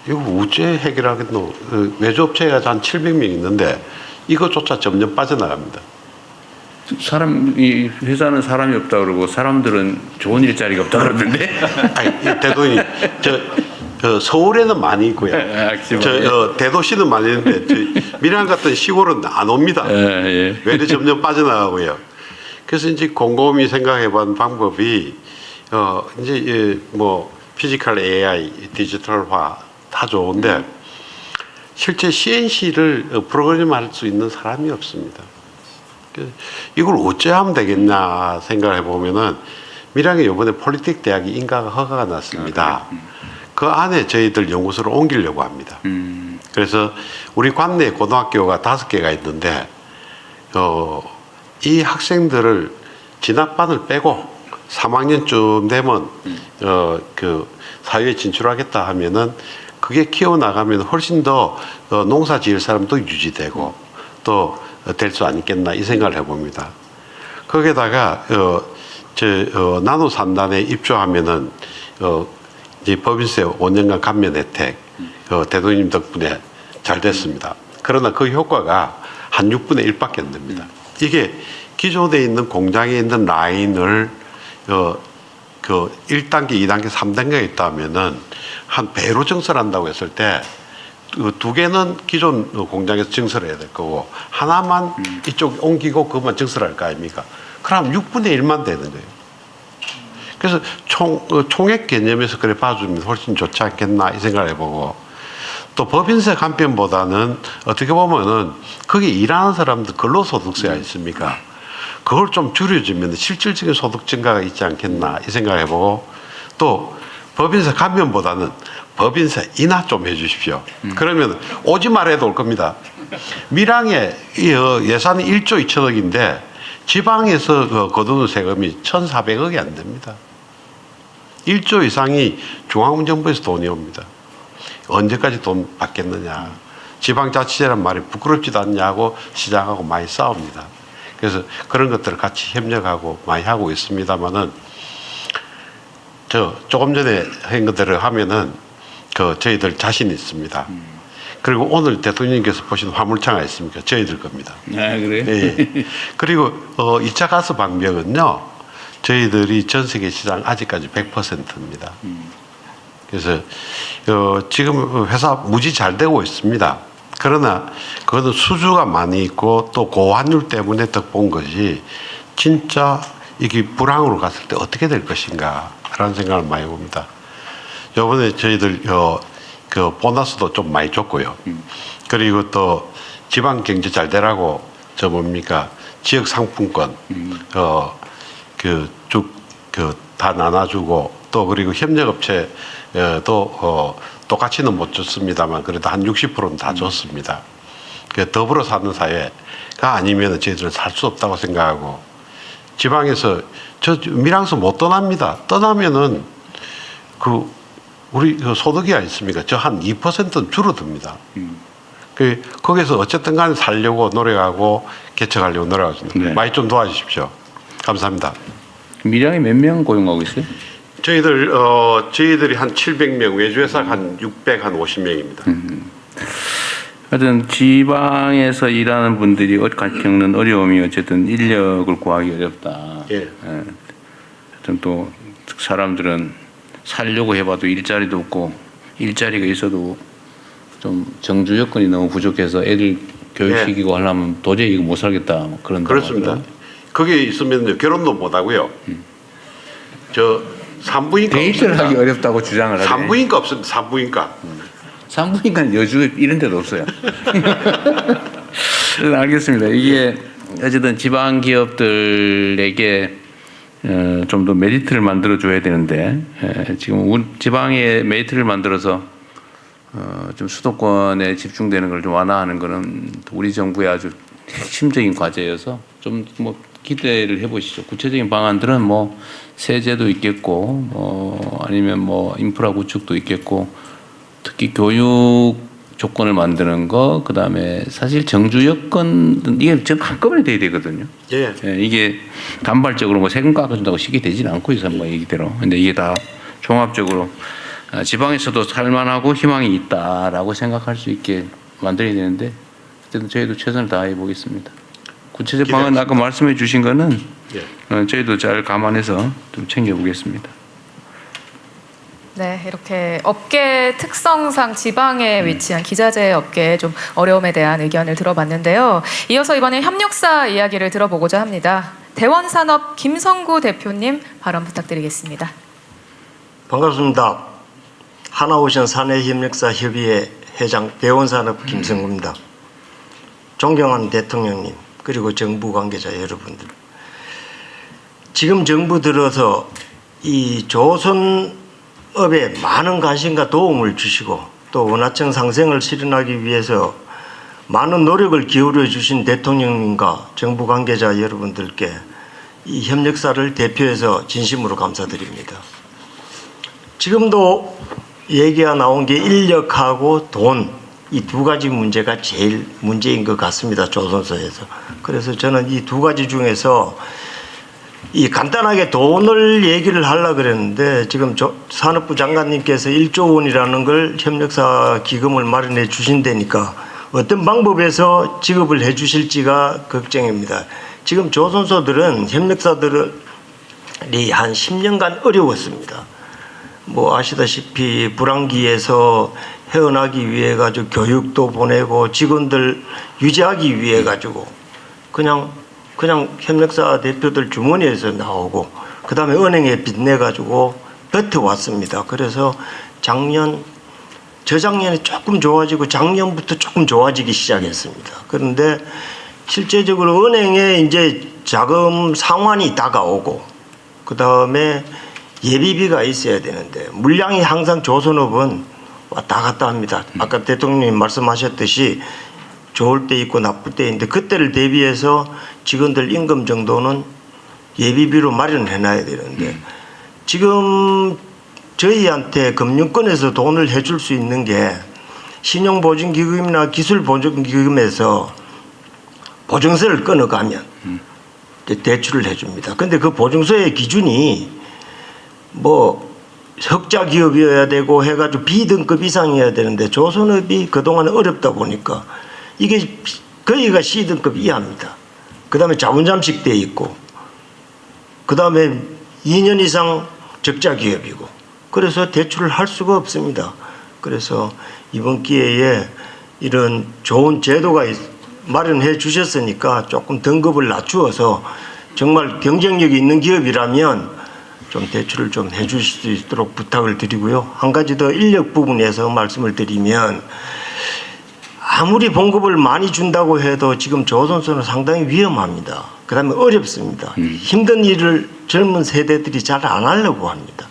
이거 어째 해결하겠노? 외주업체가 한 700명 있는데 이것조차 점점 빠져나갑니다. 이 회사는 사람이 없다 그러고 사람들은 좋은 일자리가 없다 그러던데. 아니, 대도님, 서울에는 많이 있고요. 대도시는 많이 있는데 밀양 같은 시골은 안 옵니다. 외래 점점 빠져나가고요. 그래서 이제 곰곰이 생각해본 방법이 이제 뭐 피지컬 AI, 디지털화 다 좋은데 실제 CNC를 프로그램할 수 있는 사람이 없습니다. 이걸 어째 하면 되겠냐 생각해 보면은 밀양에 이번에 폴리텍 대학이 인가가 허가가 났습니다. 그 안에 저희들 연구소를 옮기려고 합니다. 그래서 우리 관내에 고등학교가 5개가 있는데 이 학생들을 진학반을 빼고 3학년쯤 되면 그 사회에 진출하겠다 하면은 그게 키워나가면 훨씬 더 농사 지을 사람도 유지되고 또 될 수 아니겠나 이 생각을 해봅니다. 거기에다가 나노 산단에 입주하면은 이제 법인세 5년간 감면 혜택 대통령 덕분에 잘 됐습니다. 그러나 그 효과가 한 6분의 1밖에 안 됩니다. 이게 기존에 있는 공장에 있는 라인을 그 1단계, 2단계, 3단계가 있다면은 한 배로 증설한다고 했을 때 그 2개는 기존 공장에서 증설해야 될 거고 하나만 이쪽 옮기고 그것만 증설할 거 아닙니까? 그럼 6분의 1만 되는 거예요. 그래서 총액 개념에서 그래 봐주면 훨씬 좋지 않겠나 이 생각을 해보고 또 법인세 감면보다는 어떻게 보면은 거기 일하는 사람들 근로소득세가 있습니까? 그걸 좀 줄여주면 실질적인 소득 증가가 있지 않겠나 이 생각을 해보고 또 법인세 감면보다는 법인세 인하 좀 해주십시오. 그러면 오지 말아도 올 겁니다. 밀양에 예산이 1조 2천억인데 지방에서 거두는 세금이 1,400억이 안 됩니다. 1조 이상이 중앙정부에서 돈이 옵니다. 언제까지 돈 받겠느냐. 지방자치제란 말이 부끄럽지도 않냐고 시장하고 많이 싸웁니다. 그래서 그런 것들을 같이 협력하고 많이 하고 있습니다만은 조금 전에 한 것들을 하면은 저희들 자신 있습니다. 그리고 오늘 대통령님께서 보신 화물차가 있습니까? 저희들 겁니다. 아, 그래요? 예. 그리고 2차 가스 방벽은요, 저희들이 전 세계 시장 아직까지 100%입니다. 그래서 지금 회사 무지 잘 되고 있습니다. 그러나 그것은 수주가 많이 있고 또 고환율 때문에 덕본 것이 진짜 이게 불황으로 갔을 때 어떻게 될 것인가라는 생각을 많이 봅니다. 이번에 저희들 그 보너스도 좀 많이 줬고요. 그리고 또 지방 경제 잘 되라고 저 뭡니까 지역 상품권 다 나눠주고 또 그리고 협력업체 또 똑같이는 못 줬습니다만 그래도 한 60%는 다 줬습니다. 그 더불어 사는 사회가 아니면 저희들은 살 수 없다고 생각하고 지방에서 저 밀양서 못 떠납니다. 떠나면은 우리 소득이 아니습니까? 저 한 2%는 줄어듭니다. 거기서 어쨌든 간에 살려고 노력하고 개척하려고 노력하십니다. 네. 많이 좀 도와주십시오. 감사합니다. 밀양에 몇 명 고용하고 있어요? 저희들이 한 700명, 외주회사 한 650명입니다. 하여튼 지방에서 일하는 분들이 겪는 어려움이 어쨌든 인력을 구하기 어렵다. 예. 하여튼 또 사람들은 살려고 해봐도 일자리도 없고 일자리가 있어도 좀 정주 여건이 너무 부족해서 애들 교육시키고 하려면 도저히 이거 못 살겠다 뭐 그런. 그렇습니다. 거기 있으면 결혼도 못 하고요. 저 산부인과 데이트를 없습니다. 하기 어렵다고 주장을 하네. 산부인과 없습니다. 산부인과. 산부인과는 여주 이런 데도 없어요. 알겠습니다. 이게 어쨌든 지방 기업들에게 좀 더 메리트를 만들어 줘야 되는데 지금 지방에 메리트를 만들어서 좀 수도권에 집중되는 걸 좀 완화하는 거는 우리 정부의 아주 핵심적인 과제여서 좀 뭐 기대를 해보시죠. 구체적인 방안들은 뭐 세제도 있겠고 아니면 뭐 인프라 구축도 있겠고 특히 교육 조건을 만드는 거 그다음에 사실 정주 여건 이게 전 한꺼번에 돼야 되거든요. 예. 이게 단발적으로 뭐 세금 깎아준다고 쉽게 되지는 않고 있어요. 뭐 얘기대로. 근데 이게 다 종합적으로 지방에서도 살만하고 희망이 있다라고 생각할 수 있게 만들어야 되는데 어쨌든 저희도 최선을 다해 보겠습니다. 구체적 방안 아까 말씀해 주신 거는 저희도 잘 감안해서 좀 챙겨보겠습니다. 네, 이렇게 업계 특성상 지방에 위치한 기자재 업계의 좀 어려움에 대한 의견을 들어봤는데요. 이어서 이번엔 협력사 이야기를 들어보고자 합니다. 대원산업 김성구 대표님 발언 부탁드리겠습니다. 반갑습니다. 하나오션 사내협력사협의회 회장 대원산업 김성구입니다. 존경하는 대통령님 그리고 정부 관계자 여러분들, 지금 정부 들어서 이 조선업에 많은 관심과 도움을 주시고 또 원화청 상생을 실현하기 위해서 많은 노력을 기울여 주신 대통령님과 정부 관계자 여러분들께 이 협력사를 대표해서 진심으로 감사드립니다. 지금도 얘기가 나온 게 인력하고 돈, 이 두 가지 문제가 제일 문제인 것 같습니다. 조선소에서. 그래서 저는 이 두 가지 중에서 이 간단하게 돈을 얘기를 하려고 그랬는데 지금 산업부 장관님께서 1조 원이라는 걸 협력사 기금을 마련해 주신다니까 어떤 방법에서 지급을 해 주실지가 걱정입니다. 지금 조선소들은 협력사들이 한 10년간 어려웠습니다. 뭐 아시다시피 불황기에서 헤어나기 위해 가지고 교육도 보내고 직원들 유지하기 위해 가지고 그냥 협력사 대표들 주머니에서 나오고 그다음에 은행에 빚내 가지고 버텨왔습니다. 그래서 저작년에 조금 좋아지고 작년부터 조금 좋아지기 시작했습니다. 그런데 실제적으로 은행에 이제 자금 상환이 다가오고 그다음에 예비비가 있어야 되는데 물량이 항상 조선업은 왔다 갔다 합니다. 아까 대통령님 말씀하셨듯이 좋을 때 있고 나쁠 때 있는데 그때를 대비해서 직원들 임금 정도는 예비비로 마련해 놔야 되는데 지금 저희한테 금융권에서 돈을 해줄 수 있는 게 신용보증기금이나 기술보증기금에서 보증서를 끊어가면 대출을 해줍니다. 근데 그 보증서의 기준이 뭐 흑자 기업이어야 되고 해가지고 B등급 이상이어야 되는데 조선업이 그동안 어렵다 보니까 이게 거기가 C등급 이하입니다. 그 다음에 자본잠식 돼 있고 그 다음에 2년 이상 적자 기업이고 그래서 대출을 할 수가 없습니다. 그래서 이번 기회에 이런 좋은 제도가 마련해 주셨으니까 조금 등급을 낮추어서 정말 경쟁력이 있는 기업이라면 좀 대출을 좀 해주실 수 있도록 부탁을 드리고요. 한 가지 더 인력 부분에서 말씀을 드리면 아무리 봉급을 많이 준다고 해도 지금 조선소는 상당히 위험합니다. 그 다음에 어렵습니다. 힘든 일을 젊은 세대들이 잘 안 하려고 합니다.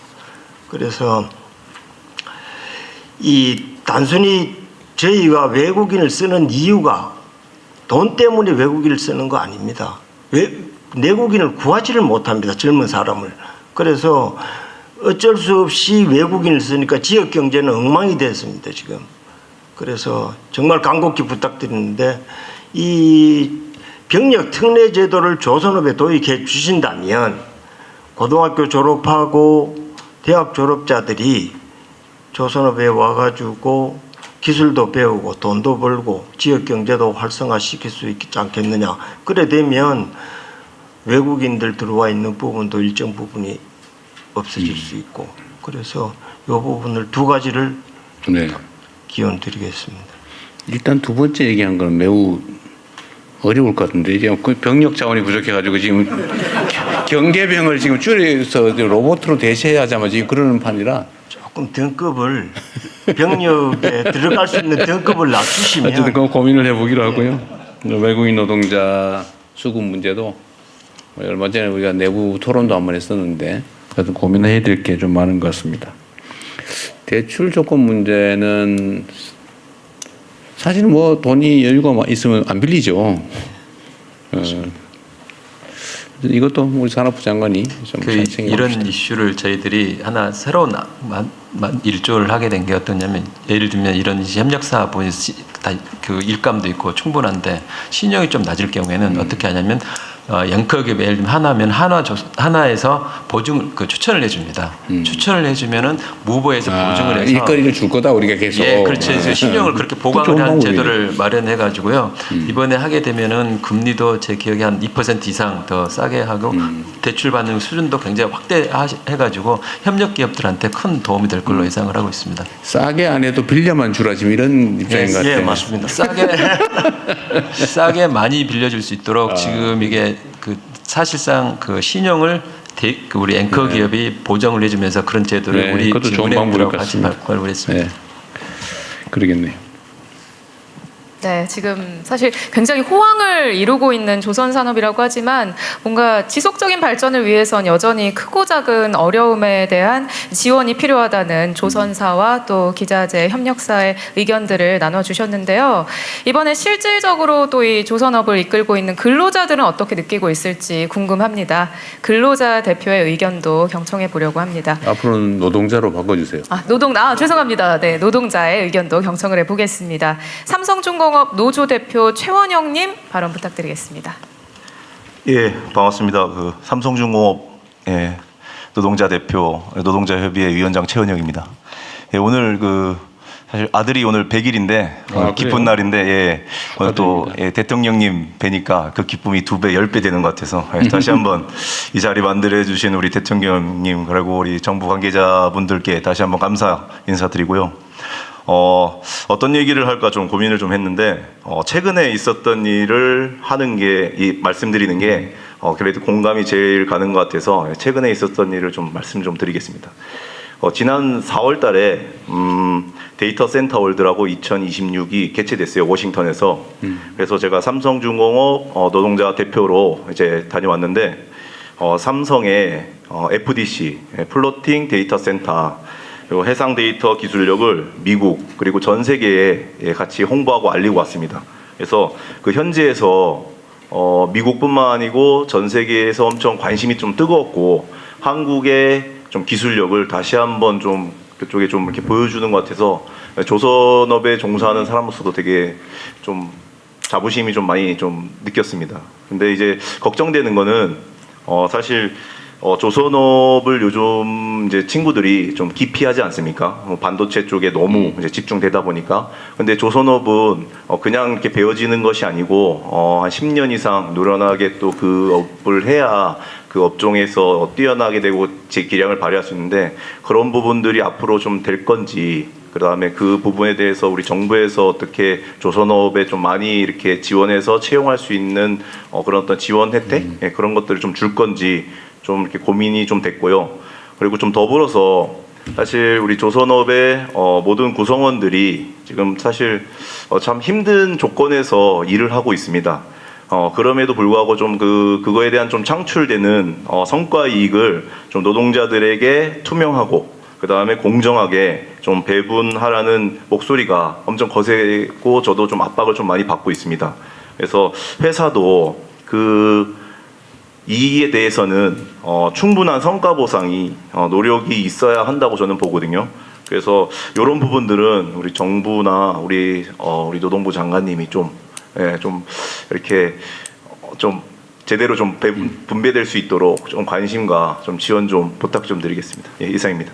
그래서 이 단순히 저희가 외국인을 쓰는 이유가 돈 때문에 외국인을 쓰는 거 아닙니다. 내국인을 구하지를 못합니다. 젊은 사람을. 그래서 어쩔 수 없이 외국인을 쓰니까 지역 경제는 엉망이 됐습니다. 지금. 그래서 정말 간곡히 부탁드리는데 이 병력 특례 제도를 조선업에 도입해 주신다면 고등학교 졸업하고 대학 졸업자들이 조선업에 와가지고 기술도 배우고 돈도 벌고 지역 경제도 활성화시킬 수 있지 않겠느냐. 그래 되면 외국인들 들어와 있는 부분도 일정 부분이 없어질 수 있고, 그래서 이 부분을 두 가지를 네. 기원 드리겠습니다. 일단 두 번째 얘기한 건 매우 어려울 것 같은데 이제 그 병력 자원이 부족해가지고 지금 경계병을 지금 줄여서 로봇으로 대체하자마자 지금 그러는 판이라 조금 등급을 병력에 들어갈 수 있는 등급을 낮추시면 어쨌든 그 고민을 해보기로 하고요. 외국인 노동자 수급 문제도 얼마 전에 우리가 내부 토론도 한번 했었는데 그래도 고민해야 될 게 좀 많은 것 같습니다. 대출 조건 문제는 사실 뭐 돈이 여유가 있으면 안 빌리죠. 이것도 우리 산업부 장관이 좀 잘 챙겨봅시다. 이런 이슈를 저희들이 하나 새로운 일조를 하게 된 게 어떠냐면 예를 들면 이런 협력사 부분이 그 일감도 있고 충분한데 신용이 좀 낮을 경우에는 어떻게 하냐면 앵커기업에 예를 들면 하나면 하나에서 보증 추천을 해줍니다. 추천을 해주면은 무보에서 보증을 해서 일거리를 줄 거다 우리가 계속. 예, 그렇죠. 그래서 신용을 그렇게 보강을 한 제도를 마련해 가지고요. 이번에 하게 되면은 금리도 제 기억에 한 2% 이상 더 싸게 하고 대출 받는 수준도 굉장히 확대해 가지고 협력 기업들한테 큰 도움이 될 걸로 예상을 하고 있습니다. 싸게 안 해도 빌려만 주라 지금 이런 입장인 것 같아요. 예, 맞습니다. 싸게 많이 빌려줄 수 있도록 지금 이게 사실상 그 신용을 우리 앵커 기업이 보정을 해주면서 그런 제도를 네, 우리 그것도 좋은 은행들하고 방법일 것 같이 같습니다. 발굴을 했습니다. 네, 그러겠네요. 네, 지금 사실 굉장히 호황을 이루고 있는 조선산업이라고 하지만 뭔가 지속적인 발전을 위해선 여전히 크고 작은 어려움에 대한 지원이 필요하다는 조선사와 또 기자재 협력사의 의견들을 나눠주셨는데요. 이번에 실질적으로 또 이 조선업을 이끌고 있는 근로자들은 어떻게 느끼고 있을지 궁금합니다. 근로자 대표의 의견도 경청해 보려고 합니다. 앞으로는 노동자로 바꿔주세요. 죄송합니다. 네, 노동자의 의견도 경청을 해보겠습니다. 삼성중공업 노조 대표 최원영님 발언 부탁드리겠습니다. 예, 반갑습니다. 삼성중공업 노동자 대표 노동자협의회 위원장 최원영입니다. 예, 오늘 사실 아들이 오늘 100일인데 기쁜 날인데 예, 오늘 또 대통령님 뵈니까 그 기쁨이 2배, 10배 되는 것 같아서 다시 한번 이 자리 만들어 주신 우리 대통령님 그리고 우리 정부 관계자분들께 다시 한번 감사 인사드리고요. 어떤 얘기를 할까 좀 고민을 좀 했는데 최근에 있었던 일을 하는 게 말씀드리는 게 그래도 공감이 제일 가는 것 같아서 최근에 있었던 일을 좀 말씀 좀 드리겠습니다. 지난 4월 달에 데이터 센터 월드라고 2026이 개최됐어요. 워싱턴에서. 그래서 제가 삼성중공업 노동자 대표로 이제 다녀왔는데 삼성의 FDC 플로팅 데이터 센터 그리고 해상 데이터 기술력을 미국 그리고 전 세계에 같이 홍보하고 알리고 왔습니다. 그래서 그 현지에서 미국뿐만 아니고 전 세계에서 엄청 관심이 좀 뜨거웠고 한국의 좀 기술력을 다시 한번 좀 그쪽에 좀 이렇게 보여주는 것 같아서 조선업에 종사하는 사람으로서도 되게 좀 자부심이 좀 많이 좀 느꼈습니다. 근데 이제 걱정되는 거는 사실 조선업을 요즘 이제 친구들이 좀 기피하지 않습니까? 반도체 쪽에 너무 이제 집중되다 보니까. 근데 조선업은 그냥 이렇게 배워지는 것이 아니고 한 10년 이상 노련하게 또 그 업을 해야 그 업종에서 뛰어나게 되고 제 기량을 발휘할 수 있는데 그런 부분들이 앞으로 좀 될 건지 그다음에 그 부분에 대해서 우리 정부에서 어떻게 조선업에 좀 많이 이렇게 지원해서 채용할 수 있는 그런 어떤 지원 혜택 예, 그런 것들을 좀 줄 건지 좀 이렇게 고민이 좀 됐고요. 그리고 좀 더불어서 사실 우리 조선업의 모든 구성원들이 지금 사실 참 힘든 조건에서 일을 하고 있습니다. 그럼에도 불구하고 좀 그거에 대한 좀 창출되는 성과 이익을 좀 노동자들에게 투명하고 그 다음에 공정하게 좀 배분하라는 목소리가 엄청 거세고 저도 좀 압박을 좀 많이 받고 있습니다. 그래서 회사도 그 이에 대해서는 충분한 성과 보상이 노력이 있어야 한다고 저는 보거든요. 그래서 이런 부분들은 우리 정부나 우리 노동부 장관님이 좀 이렇게 좀 제대로 좀 분배될 수 있도록 좀 관심과 좀 지원 좀 부탁 좀 드리겠습니다. 예, 이상입니다.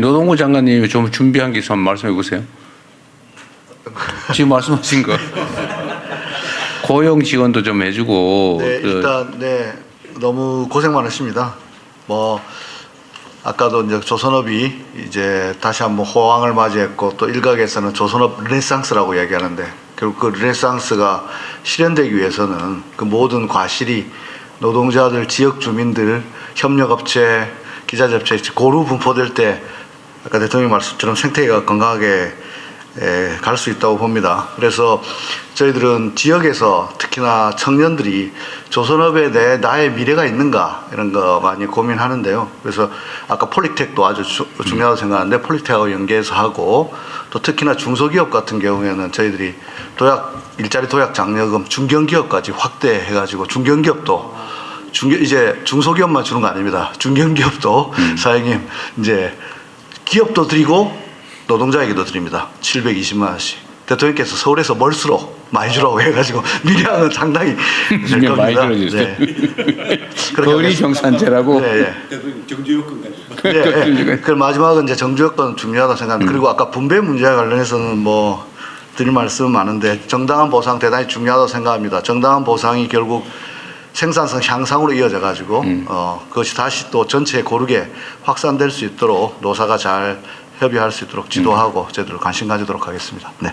노동부 장관님이 좀 준비한 게 있으면 말씀해 보세요. 지금 말씀하신 거 고용 지원도 좀 해주고. 네, 일단 네 너무 고생 많으십니다. 뭐 아까도 이제 조선업이 이제 다시 한번 호황을 맞이했고 또 일각에서는 조선업 르네상스라고 얘기하는데 결국 그 르네상스가 실현되기 위해서는 그 모든 과실이 노동자들, 지역 주민들, 협력업체, 기자재업체 고루 분포될 때 아까 대통령 말씀처럼 생태계가 건강하게 갈 수 있다고 봅니다. 그래서 저희들은 지역에서 특히나 청년들이 조선업에 대해 나의 미래가 있는가 이런 거 많이 고민하는데요. 그래서 아까 폴리텍도 아주 중요하다고 생각하는데 폴리텍하고 연계해서 하고 또 특히나 중소기업 같은 경우에는 저희들이 일자리 도약 장려금 중견기업까지 확대해가지고 중견기업도 이제 중소기업만 주는 거 아닙니다. 중견기업도 사장님 이제 기업도 드리고 노동자에게도 드립니다. 720만 원씩. 대통령께서 서울에서 멀수록 많이 주라고 해가지고 밀양은 상당히 될 겁니다. 많이 들어주세요. 네. 거리 경산제라고. 네. 네. 그 마지막은 이제 정주여건 중요하다고 생각합니다. 그리고 아까 분배 문제와 관련해서는 뭐 드릴 말씀은 많은데 정당한 보상 대단히 중요하다고 생각합니다. 정당한 보상이 결국 생산성 향상으로 이어져 가지고 그것이 다시 또 전체에 고르게 확산될 수 있도록 노사가 잘 협의할 수 있도록 지도하고 저희들 관심 가지도록 하겠습니다. 네.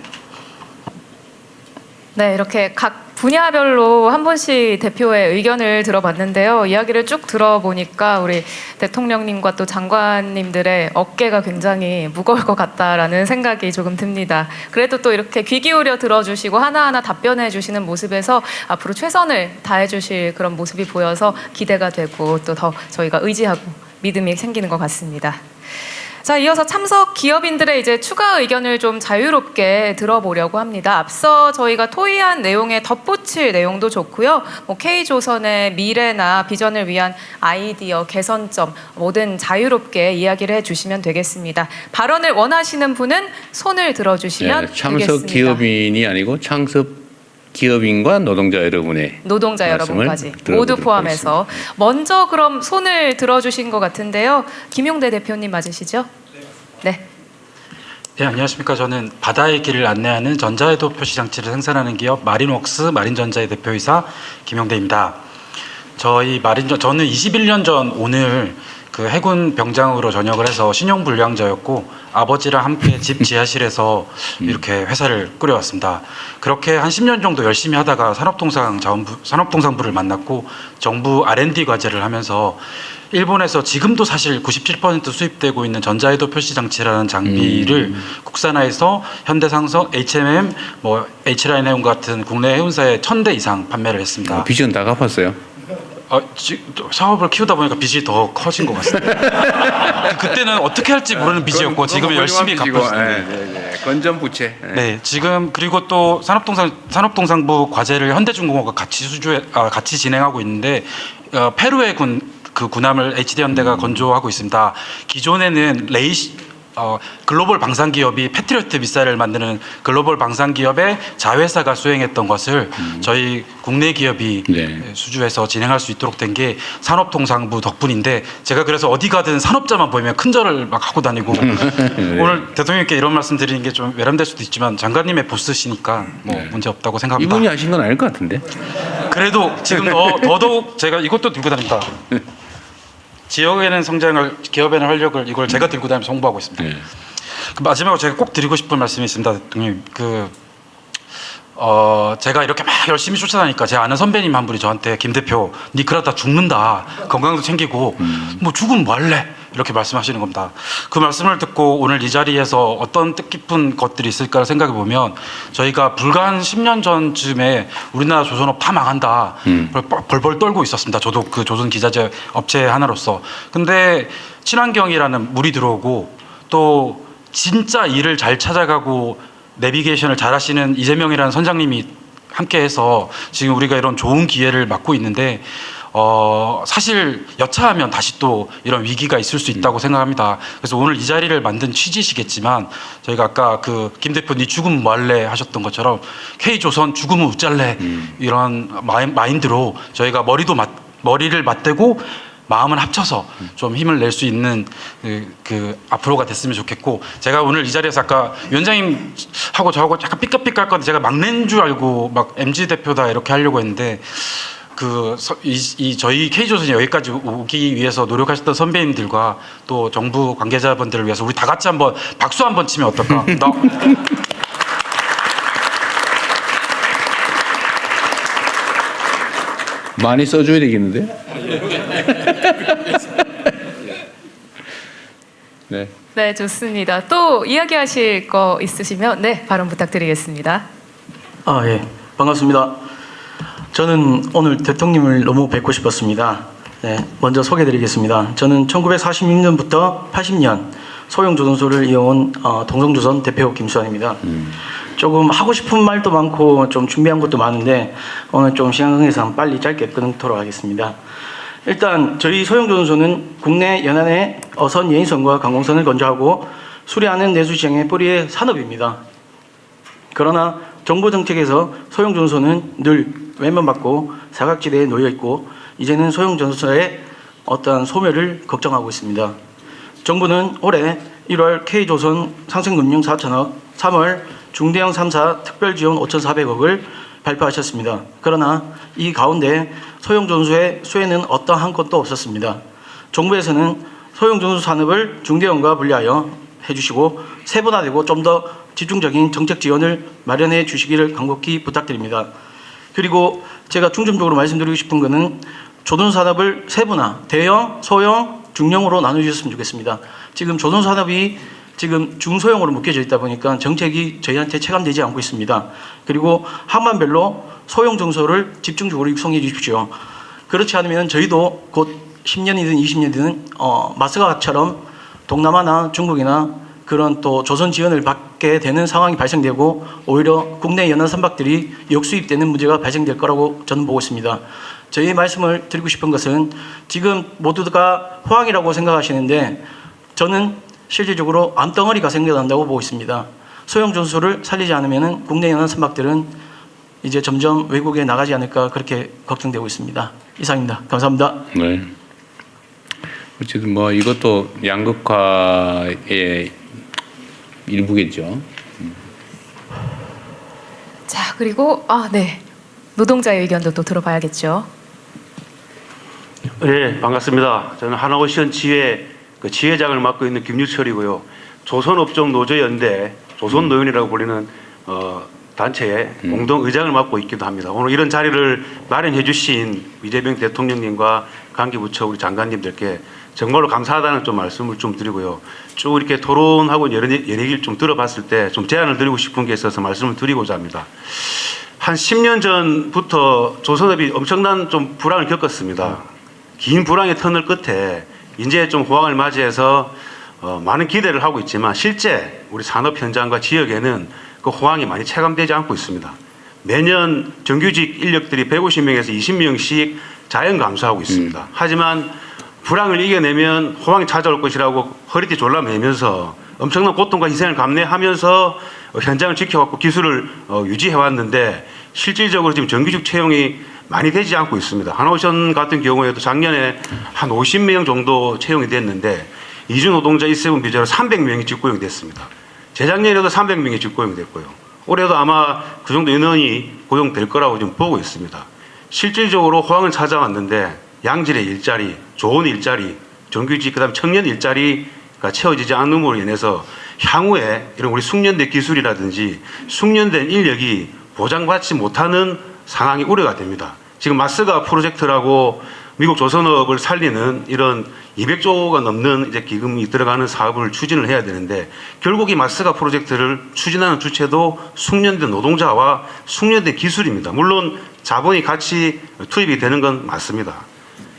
네, 이렇게 각 분야별로 한 분씩 대표의 의견을 들어봤는데요. 이야기를 쭉 들어보니까 우리 대통령님과 또 장관님들의 어깨가 굉장히 무거울 것 같다라는 생각이 조금 듭니다. 그래도 또 이렇게 귀 기울여 들어주시고 하나하나 답변해 주시는 모습에서 앞으로 최선을 다해 주실 그런 모습이 보여서 기대가 되고 또 더 저희가 의지하고 믿음이 생기는 것 같습니다. 자, 이어서 참석 기업인들의 이제 추가 의견을 좀 자유롭게 들어보려고 합니다. 앞서 저희가 토의한 내용에 덧붙일 내용도 좋고요. 뭐 K조선의 미래나 비전을 위한 아이디어, 개선점 뭐든 자유롭게 이야기를 해주시면 되겠습니다. 발언을 원하시는 분은 손을 들어주시면 네, 참석 되겠습니다. 기업인이 아니고 참석 기업인과 노동자 여러분의 노동자 여러분까지 모두 포함해서 하겠습니다. 먼저 그럼 손을 들어주신 것 같은데요. 김용대 대표님 맞으시죠? 네. 네, 안녕하십니까. 저는 바다의 길을 안내하는 전자해도 표시장치를 생산하는 기업 마린웍스 마린전자의 대표이사 김용대입니다. 저는 21년 전 오늘 그 해군 병장으로 전역을 해서 신용불량자였고 아버지랑 함께 집 지하실에서 이렇게 회사를 꾸려왔습니다. 그렇게 한 10년 정도 열심히 하다가 산업통상부를 만났고 정부 R&D 과제를 하면서 일본에서 지금도 사실 97% 수입되고 있는 전자해도 표시장치라는 장비를 국산화해서 현대상서, HMM, 뭐 H라인 해운 같은 국내 해운사에 1000대 이상 판매를 했습니다. 빚은 다 갚았어요? 사업을 키우다 보니까 빚이 더 커진 것 같습니다. 그때는 어떻게 할지 모르는 빚이었고 지금은 열심히 갚고 있습니다. 건전부채. 네, 지금 그리고 또 산업통상부 과제를 현대중공업과 같이 진행하고 있는데 페루의 군함을 HD현대가 건조하고 있습니다. 기존에는 글로벌 방산기업이 패트리어트 미사일을 만드는 글로벌 방산기업의 자회사가 수행했던 것을 저희 국내 기업이 수주해서 진행할 수 있도록 된 게 산업통상부 덕분인데 제가 그래서 어디 가든 산업자만 보이면 큰절을 막 하고 다니고 오늘 대통령님께 이런 말씀 드리는 게 좀 외람될 수도 있지만 장관님의 보스시니까 뭐 문제 없다고 생각합니다. 이분이 하신 건 아닐 것 같은데. 그래도 지금 더더욱 제가 이것도 들고 다닙니다. 지역에는 성장을, 기업에는 활력을 이걸 제가 들고 다니면서 홍보하고 있습니다. 마지막으로 제가 꼭 드리고 싶은 말씀이 있습니다, 대통령. 제가 이렇게 막 열심히 쫓아다니까 제 아는 선배님 한 분이 저한테 김 대표, 니 그러다 죽는다. 건강도 챙기고 뭐 죽으면 뭐 할래? 이렇게 말씀하시는 겁니다. 그 말씀을 듣고 오늘 이 자리에서 어떤 뜻깊은 것들이 있을까 생각해 보면 저희가 불과 한 10년 전쯤에 우리나라 조선업 다 망한다. 벌벌 떨고 있었습니다. 저도 그 조선 기자재 업체 하나로서. 근데 친환경이라는 물이 들어오고 또 진짜 일을 잘 찾아가고 내비게이션을 잘 하시는 이재명이라는 선장님이 함께해서 지금 우리가 이런 좋은 기회를 맞고 있는데 사실 여차하면 다시 또 이런 위기가 있을 수 있다고 생각합니다. 그래서 오늘 이 자리를 만든 취지시겠지만 저희가 아까 그 김 대표 니 죽으면 뭐 할래 하셨던 것처럼 K조선 죽으면 우짤래 이런 마인드로 저희가 머리를 맞대고 마음을 합쳐서 좀 힘을 낼 수 있는 앞으로가 됐으면 좋겠고, 제가 오늘 이 자리에서 아까 위원장님하고 저하고 약간 삐까삐까 할 건데 제가 막내인 줄 알고 막 MG 대표다 이렇게 하려고 했는데 저희 K조선이 여기까지 오기 위해서 노력하셨던 선배님들과 또 정부 관계자분들을 위해서 우리 다 같이 한번 박수 한번 치면 어떨까? 많이 써줘야 되겠는데? 네. 네, 좋습니다. 또 이야기하실 거 있으시면 네, 발언 부탁드리겠습니다. 예, 반갑습니다. 저는 오늘 대통령님을 너무 뵙고 싶었습니다. 네, 먼저 소개드리겠습니다. 저는 1946년부터 80년 소형조선소를 이어온 동성조선 대표 김수환입니다. 조금 하고 싶은 말도 많고 좀 준비한 것도 많은데 오늘 좀 시간 관계상 빨리 짧게 끊도록 하겠습니다. 일단 저희 소형조선소는 국내 연안의 어선 예인선과 강공선을 건조하고 수리하는 내수시장의 뿌리의 산업입니다. 그러나 정부 정책에서 소형조선소는 늘 외면받고 사각지대에 놓여있고 이제는 소형조선소의 어떠한 소멸을 걱정하고 있습니다. 정부는 올해 1월 K조선 상생금융 4천억, 3월 중대형 3사 특별지원 5,400억을 발표하셨습니다. 그러나 이 가운데 소형조선소의 수혜는 어떠한 것도 없었습니다. 정부에서는 소형조선소 산업을 중대형과 분리하여 해주시고 세분화되고 좀 더 집중적인 정책 지원을 마련해 주시기를 간곡히 부탁드립니다. 그리고 제가 중점적으로 말씀드리고 싶은 것은 조선산업을 세분화, 대형, 소형, 중형으로 나눠주셨으면 좋겠습니다. 지금 조선산업이 지금 중소형으로 묶여져 있다 보니까 정책이 저희한테 체감되지 않고 있습니다. 그리고 항만별로 소형 정소를 집중적으로 육성해 주십시오. 그렇지 않으면 저희도 곧 10년이든 20년이든 마스가처럼 동남아나 중국이나 그런 또 조선 지원을 받게 되는 상황이 발생되고 오히려 국내 연안 선박들이 역수입되는 문제가 발생될 거라고 저는 보고 있습니다. 저희 말씀을 드리고 싶은 것은 지금 모두가 호황이라고 생각하시는데 저는 실질적으로 암덩어리가 생겨난다고 보고 있습니다. 소형 전소를 살리지 않으면 국내 연안 선박들은 이제 점점 외국에 나가지 않을까 그렇게 걱정되고 있습니다. 이상입니다. 감사합니다. 네. 어쨌든 뭐 이것도 양극화의 일부겠죠. 자, 그리고 네. 노동자의 의견도 또 들어봐야겠죠. 네, 반갑습니다. 저는 하나오션 지회 지회장을 맡고 있는 김유철이고요. 조선업종 노조연대 조선노연이라고 불리는 단체의 공동 의장을 맡고 있기도 합니다. 오늘 이런 자리를 마련해 주신 이재명 대통령님과 관계부처 우리 장관님들께 정말로 감사하다는 좀 말씀을 좀 드리고요. 쭉 이렇게 토론하고 여러 얘기를 좀 들어봤을 때 좀 제안을 드리고 싶은 게 있어서 말씀을 드리고자 합니다. 한 10년 전부터 조선업이 엄청난 좀 불황을 겪었습니다. 긴 불황의 터널 끝에 이제 좀 호황을 맞이해서 많은 기대를 하고 있지만 실제 우리 산업 현장과 지역에는 그 호황이 많이 체감되지 않고 있습니다. 매년 정규직 인력들이 150명에서 20명씩 자연 감소하고 있습니다. 하지만 불황을 이겨내면 호황이 찾아올 것이라고 허리띠 졸라매면서 엄청난 고통과 희생을 감내하면서 현장을 지켜왔고 기술을 유지해왔는데 실질적으로 지금 정규직 채용이 많이 되지 않고 있습니다. 하나오션 같은 경우에도 작년에 한 50명 정도 채용이 됐는데 이주노동자 1세분 비자로 300명이 직고용이 됐습니다. 재작년에도 300명이 직고용이 됐고요. 올해도 아마 그 정도 인원이 고용될 거라고 좀 보고 있습니다. 실질적으로 호황을 찾아왔는데 양질의 일자리, 좋은 일자리, 정규직 그다음 청년 일자리가 채워지지 않음으로 인해서 향후에 이런 우리 숙련된 기술이라든지 숙련된 인력이 보장받지 못하는 상황이 우려가 됩니다. 지금 마스가 프로젝트라고 미국 조선업을 살리는 이런 200조가 넘는 이제 기금이 들어가는 사업을 추진을 해야 되는데 결국 이 마스가 프로젝트를 추진하는 주체도 숙련된 노동자와 숙련된 기술입니다. 물론 자본이 같이 투입이 되는 건 맞습니다.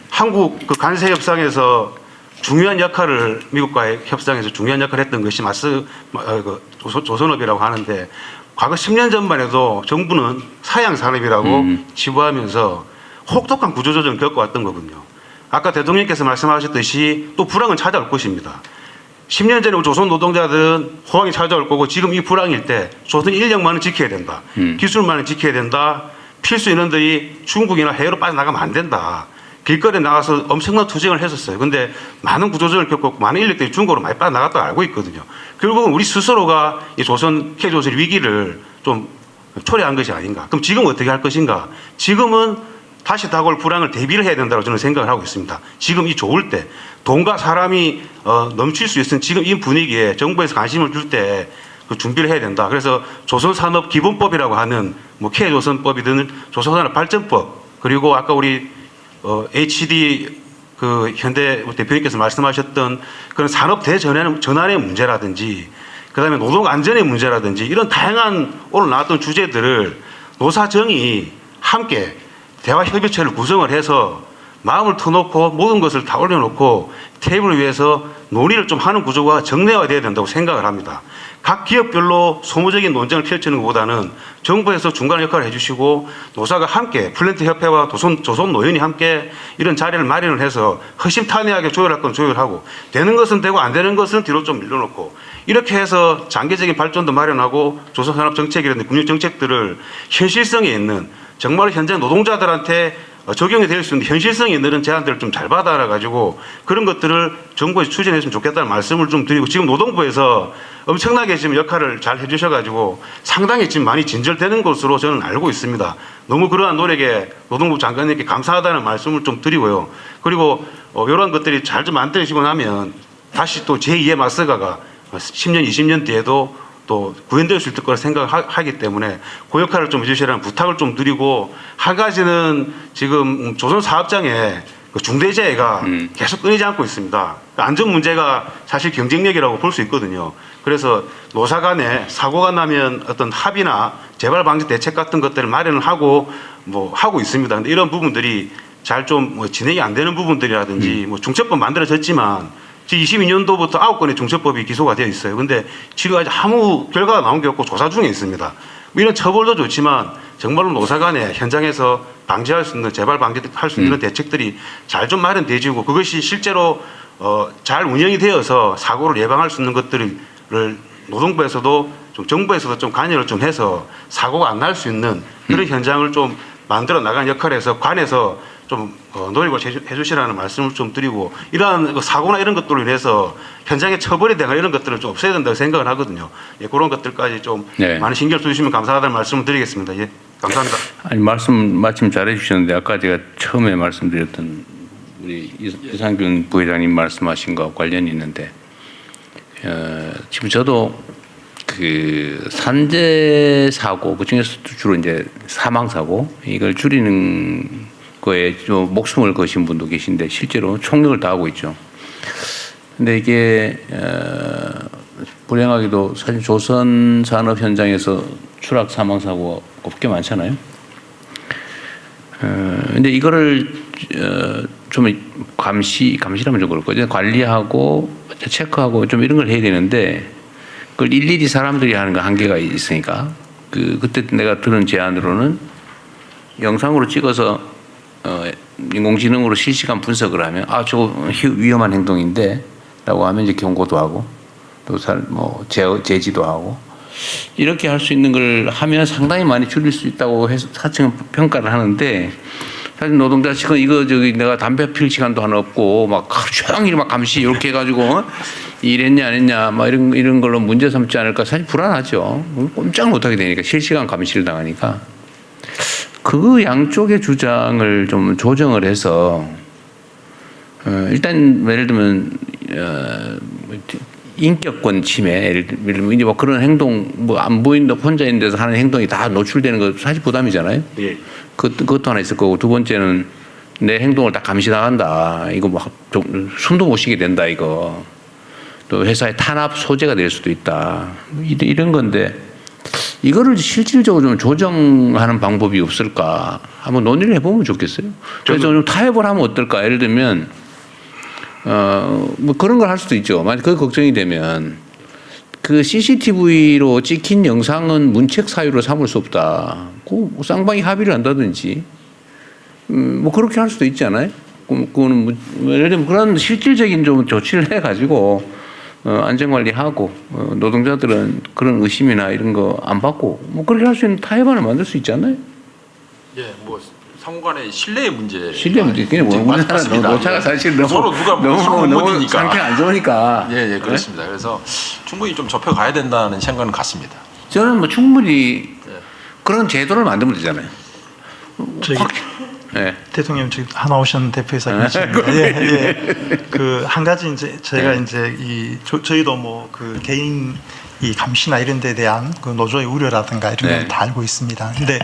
한국 그 관세 협상에서 중요한 역할을 미국과의 협상에서 중요한 역할을 했던 것이 조선업이라고 하는데 과거 10년 전만 해도 정부는 사양 산업이라고 치부하면서 혹독한 구조조정을 겪어왔던 거군요. 아까 대통령께서 말씀하셨듯이 또 불황은 찾아올 것입니다. 10년 전에 조선 노동자들은 호황이 찾아올 거고 지금 이 불황일 때 조선 인력만은 지켜야 된다. 기술만은 지켜야 된다. 필수 인원들이 중국이나 해외로 빠져나가면 안 된다. 길거리에 나가서 엄청난 투쟁을 했었어요. 근데 많은 구조조정을 겪었고 많은 인력들이 중국으로 많이 빠져나갔다고 알고 있거든요. 결국은 우리 스스로가 이 K조선 위기를 좀 초래한 것이 아닌가. 그럼 지금 어떻게 할 것인가. 지금은 다시 다가올 불황을 대비를 해야 된다고 저는 생각을 하고 있습니다. 지금 이 좋을 때 돈과 사람이 넘칠 수 있는 지금 이 분위기에 정부에서 관심을 줄 때 그 준비를 해야 된다. 그래서 조선산업기본법이라고 하는 뭐 K조선법이든 조선산업발전법 그리고 아까 우리 HD 그 현대 대표님께서 말씀하셨던 그런 산업 대전환의 문제라든지 그다음에 노동 안전의 문제라든지 이런 다양한 오늘 나왔던 주제들을 노사정이 함께 대화 협의체를 구성을 해서 마음을 터놓고 모든 것을 다 올려놓고 테이블 위에서 논의를 좀 하는 구조가 정례화돼야 된다고 생각을 합니다. 각 기업별로 소모적인 논쟁을 펼치는 것보다는 정부에서 중간 역할을 해주시고 노사가 함께 플랜트 협회와 조선 노연이 함께 이런 자리를 마련을 해서 허심탄회하게 조율할 건 조율하고 되는 것은 되고 안 되는 것은 뒤로 좀 밀려놓고 이렇게 해서 장기적인 발전도 마련하고 조선산업 정책이라든지 금융 정책들을 현실성에 있는 정말 현장 노동자들한테 적용이 될 수 있는 현실성이 있는 제안들을 좀 잘 받아가지고 그런 것들을 정부에서 추진했으면 좋겠다는 말씀을 좀 드리고 지금 노동부에서 엄청나게 지금 역할을 잘 해주셔가지고 상당히 지금 많이 진절되는 것으로 저는 알고 있습니다. 너무 그러한 노력에 노동부 장관님께 감사하다는 말씀을 좀 드리고요. 그리고 이런 것들이 잘 좀 만들어지고 나면 다시 또 제2의 마스가가 10년, 20년 뒤에도 또 구현될 수 있을 거라 생각하기 때문에 그 역할을 좀 해주시라는 부탁을 좀 드리고 한 가지는 지금 조선 사업장에 그 중대재해가 계속 끊이지 않고 있습니다. 안전 문제가 사실 경쟁력이라고 볼 수 있거든요. 그래서 노사 간에 사고가 나면 어떤 합의나 재발 방지 대책 같은 것들을 마련을 하고 뭐 하고 있습니다. 근데 이런 부분들이 잘 좀 뭐 진행이 안 되는 부분들이라든지 뭐 중첩법 만들어졌지만 22년도부터 9건의 중첩법이 기소가 되어 있어요. 근데 지금까지 아무 결과가 나온 게 없고 조사 중에 있습니다. 뭐 이런 처벌도 좋지만 정말로 노사 간에 현장에서 방지할 수 있는 재발 방지할 수 있는 대책들이 잘 좀 마련되어지고 그것이 실제로 잘 운영이 되어서 사고를 예방할 수 있는 것들을 노동부에서도 좀 정부에서도 좀 관여를 좀 해서 사고가 안 날 수 있는 그런 현장을 좀 만들어 나가는 역할에서 관에서 좀 노력을 해주시라는 말씀을 좀 드리고 이러한 사고나 이런 것들로 인해서 현장에 처벌이 되거나 이런 것들을 좀 없애야 된다고 생각을 하거든요. 예, 그런 것들까지 좀 많은 신경 써주시면 감사하다는 말씀을 드리겠습니다. 예, 감사합니다. 아니 말씀 마침 잘해 주셨는데 아까 제가 처음에 말씀드렸던 우리 이상균 부회장님 말씀하신 거와 관련이 있는데 지금 저도 그 산재 사고 그중에서도 주로 이제 사망 사고 이걸 줄이는 거에 좀 목숨을 거신 분도 계신데 실제로 총력을 다하고 있죠. 근데 이게 불행하게도 사실 조선 산업 현장에서 추락 사망 사고가 꽤 많잖아요. 근데 이거를 좀 감시라면 좀 그럴 거죠. 관리하고 체크하고 좀 이런 걸 해야 되는데 그걸 일일이 사람들이 하는 거 한계가 있으니까 그때 내가 들은 제안으로는 영상으로 찍어서 인공지능으로 실시간 분석을 하면 저거 위험한 행동인데 라고 하면 이제 경고도 하고 또 뭐 제지도 하고 이렇게 할 수 있는 걸 하면 상당히 많이 줄일 수 있다고 해서 사측은 평가를 하는데 사실 노동자 측은 이거 내가 담배 필 시간도 하나 없고 막 하루 종일 막 감시 이렇게 해가지고 일했냐 안 했냐 막 이런 걸로 문제 삼지 않을까 사실 불안하죠. 꼼짝 못하게 되니까 실시간 감시를 당하니까. 그 양쪽의 주장을 좀 조정을 해서 일단 예를 들면 인격권 침해, 예를 들면 이제 뭐 그런 행동, 뭐 안 보인다 혼자 있는 데서 하는 행동이 다 노출되는 거 사실 부담이잖아요. 예. 그것도 하나 있을 거고, 두 번째는 내 행동을 다 감시 나간다. 이거 뭐 숨도 못 쉬게 된다. 이거 또 회사의 탄압 소재가 될 수도 있다. 이런 건데 이거를 실질적으로 좀 조정하는 방법이 없을까? 한번 논의를 해보면 좋겠어요. 그래서 좀 타협을 하면 어떨까? 예를 들면 뭐 그런 걸 할 수도 있죠. 만약 그 걱정이 되면 그 CCTV로 찍힌 영상은 문책 사유로 삼을 수 없다. 그 쌍방이 합의를 한다든지 뭐 그렇게 할 수도 있지 않아요? 그거는 뭐 예를 들면 그런 실질적인 좀 조치를 해가지고 안전관리하고 노동자들은 그런 의심이나 이런 거 안 받고 뭐 그렇게 할 수 있는 타협안을 만들 수 있지 않나요? 예, 뭐 상호간의 신뢰의 문제. 신뢰 문제. 그냥 우리나라 노차가 사실 너무 서로 누가 너무 상태가 안 좋으니까. 예, 그렇습니다. 그래서 충분히 좀 좁혀가야 된다는 생각은 같습니다. 저는 뭐 충분히 그런 제도를 만들면 되잖아요. 네. 대통령 지금 하나오션 대표이사 계십니다. 그 한 가지 이제 제가 이제 저희도 뭐 그 개인 이 감시나 이런 데 대한 그 노조의 우려라든가 이런 걸 다 알고 있습니다. 근데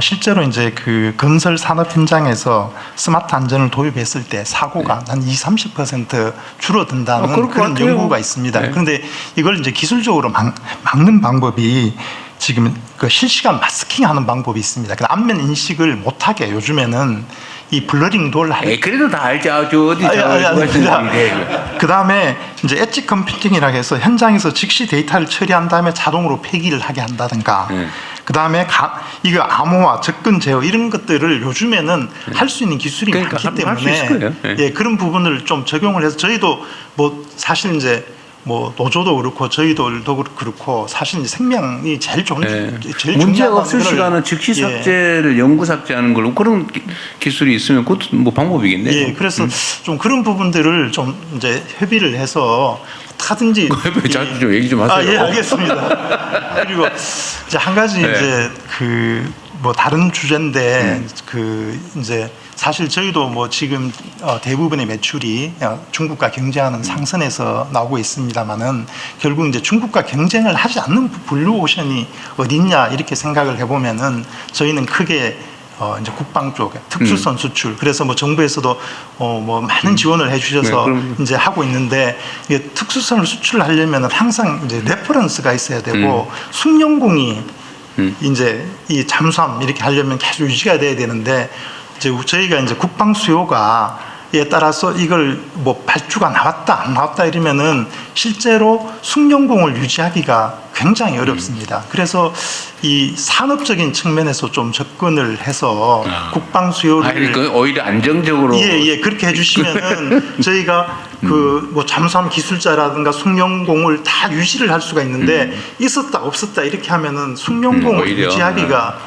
실제로 이제 그 건설 산업 현장에서 스마트 안전을 도입했을 때 사고가 한 20-30% 줄어든다는 그런 연구가 있습니다. 그런데 이걸 이제 기술적으로 막는 방법이 지금 그 실시간 마스킹하는 방법이 있습니다. 그 안면 인식을 못하게 요즘에는 이 블러링 돌 그래도 다 알죠. 어디 그 다음에 이제 엣지 컴퓨팅이라고 해서 현장에서 즉시 데이터를 처리한 다음에 자동으로 폐기를 하게 한다든가. 그 다음에 이거 암호화, 접근 제어 이런 것들을 요즘에는 할 수 있는 기술이 많기 때문에 그런 부분을 좀 적용을 해서 저희도 뭐 사실 이제 뭐 노조도 그렇고 저희들도 그렇고 사실 생명이 제일 좋은 제일 문제가 없을 시간은 즉시 삭제를 영구 삭제하는 걸로 그런 기술이 있으면 그것도 뭐 방법이겠네요. 그래서 좀 그런 부분들을 좀 이제 협의를 해서 하든지 자주 좀 얘기 좀 하세요. 알겠습니다. 그리고 이제 한 가지 이제 그 뭐 다른 주제인데 그 이제 사실 저희도 뭐 지금 대부분의 매출이 중국과 경쟁하는 상선에서 나오고 있습니다만은 결국 이제 중국과 경쟁을 하지 않는 블루오션이 어딨냐 이렇게 생각을 해보면은 저희는 크게 이제 국방 쪽 특수선 수출 그래서 뭐 정부에서도 뭐 많은 지원을 해주셔서 이제 하고 있는데 이게 특수선을 수출하려면은 항상 이제 레퍼런스가 있어야 되고 숙련공이 이제 이 잠수함 이렇게 하려면 계속 유지가 돼야 되는데 이제 저희가 이제 국방 수요가에 따라서 이걸 뭐 발주가 나왔다 안 나왔다 이러면은 실제로 숙련공을 유지하기가 굉장히 어렵습니다. 그래서 이 산업적인 측면에서 좀 접근을 해서 국방 수요를 오히려 안정적으로 그렇게 해주시면은 저희가 그 뭐 잠수함 기술자라든가 숙련공을 다 유지를 할 수가 있는데 있었다 없었다 이렇게 하면은 숙련공을 유지하기가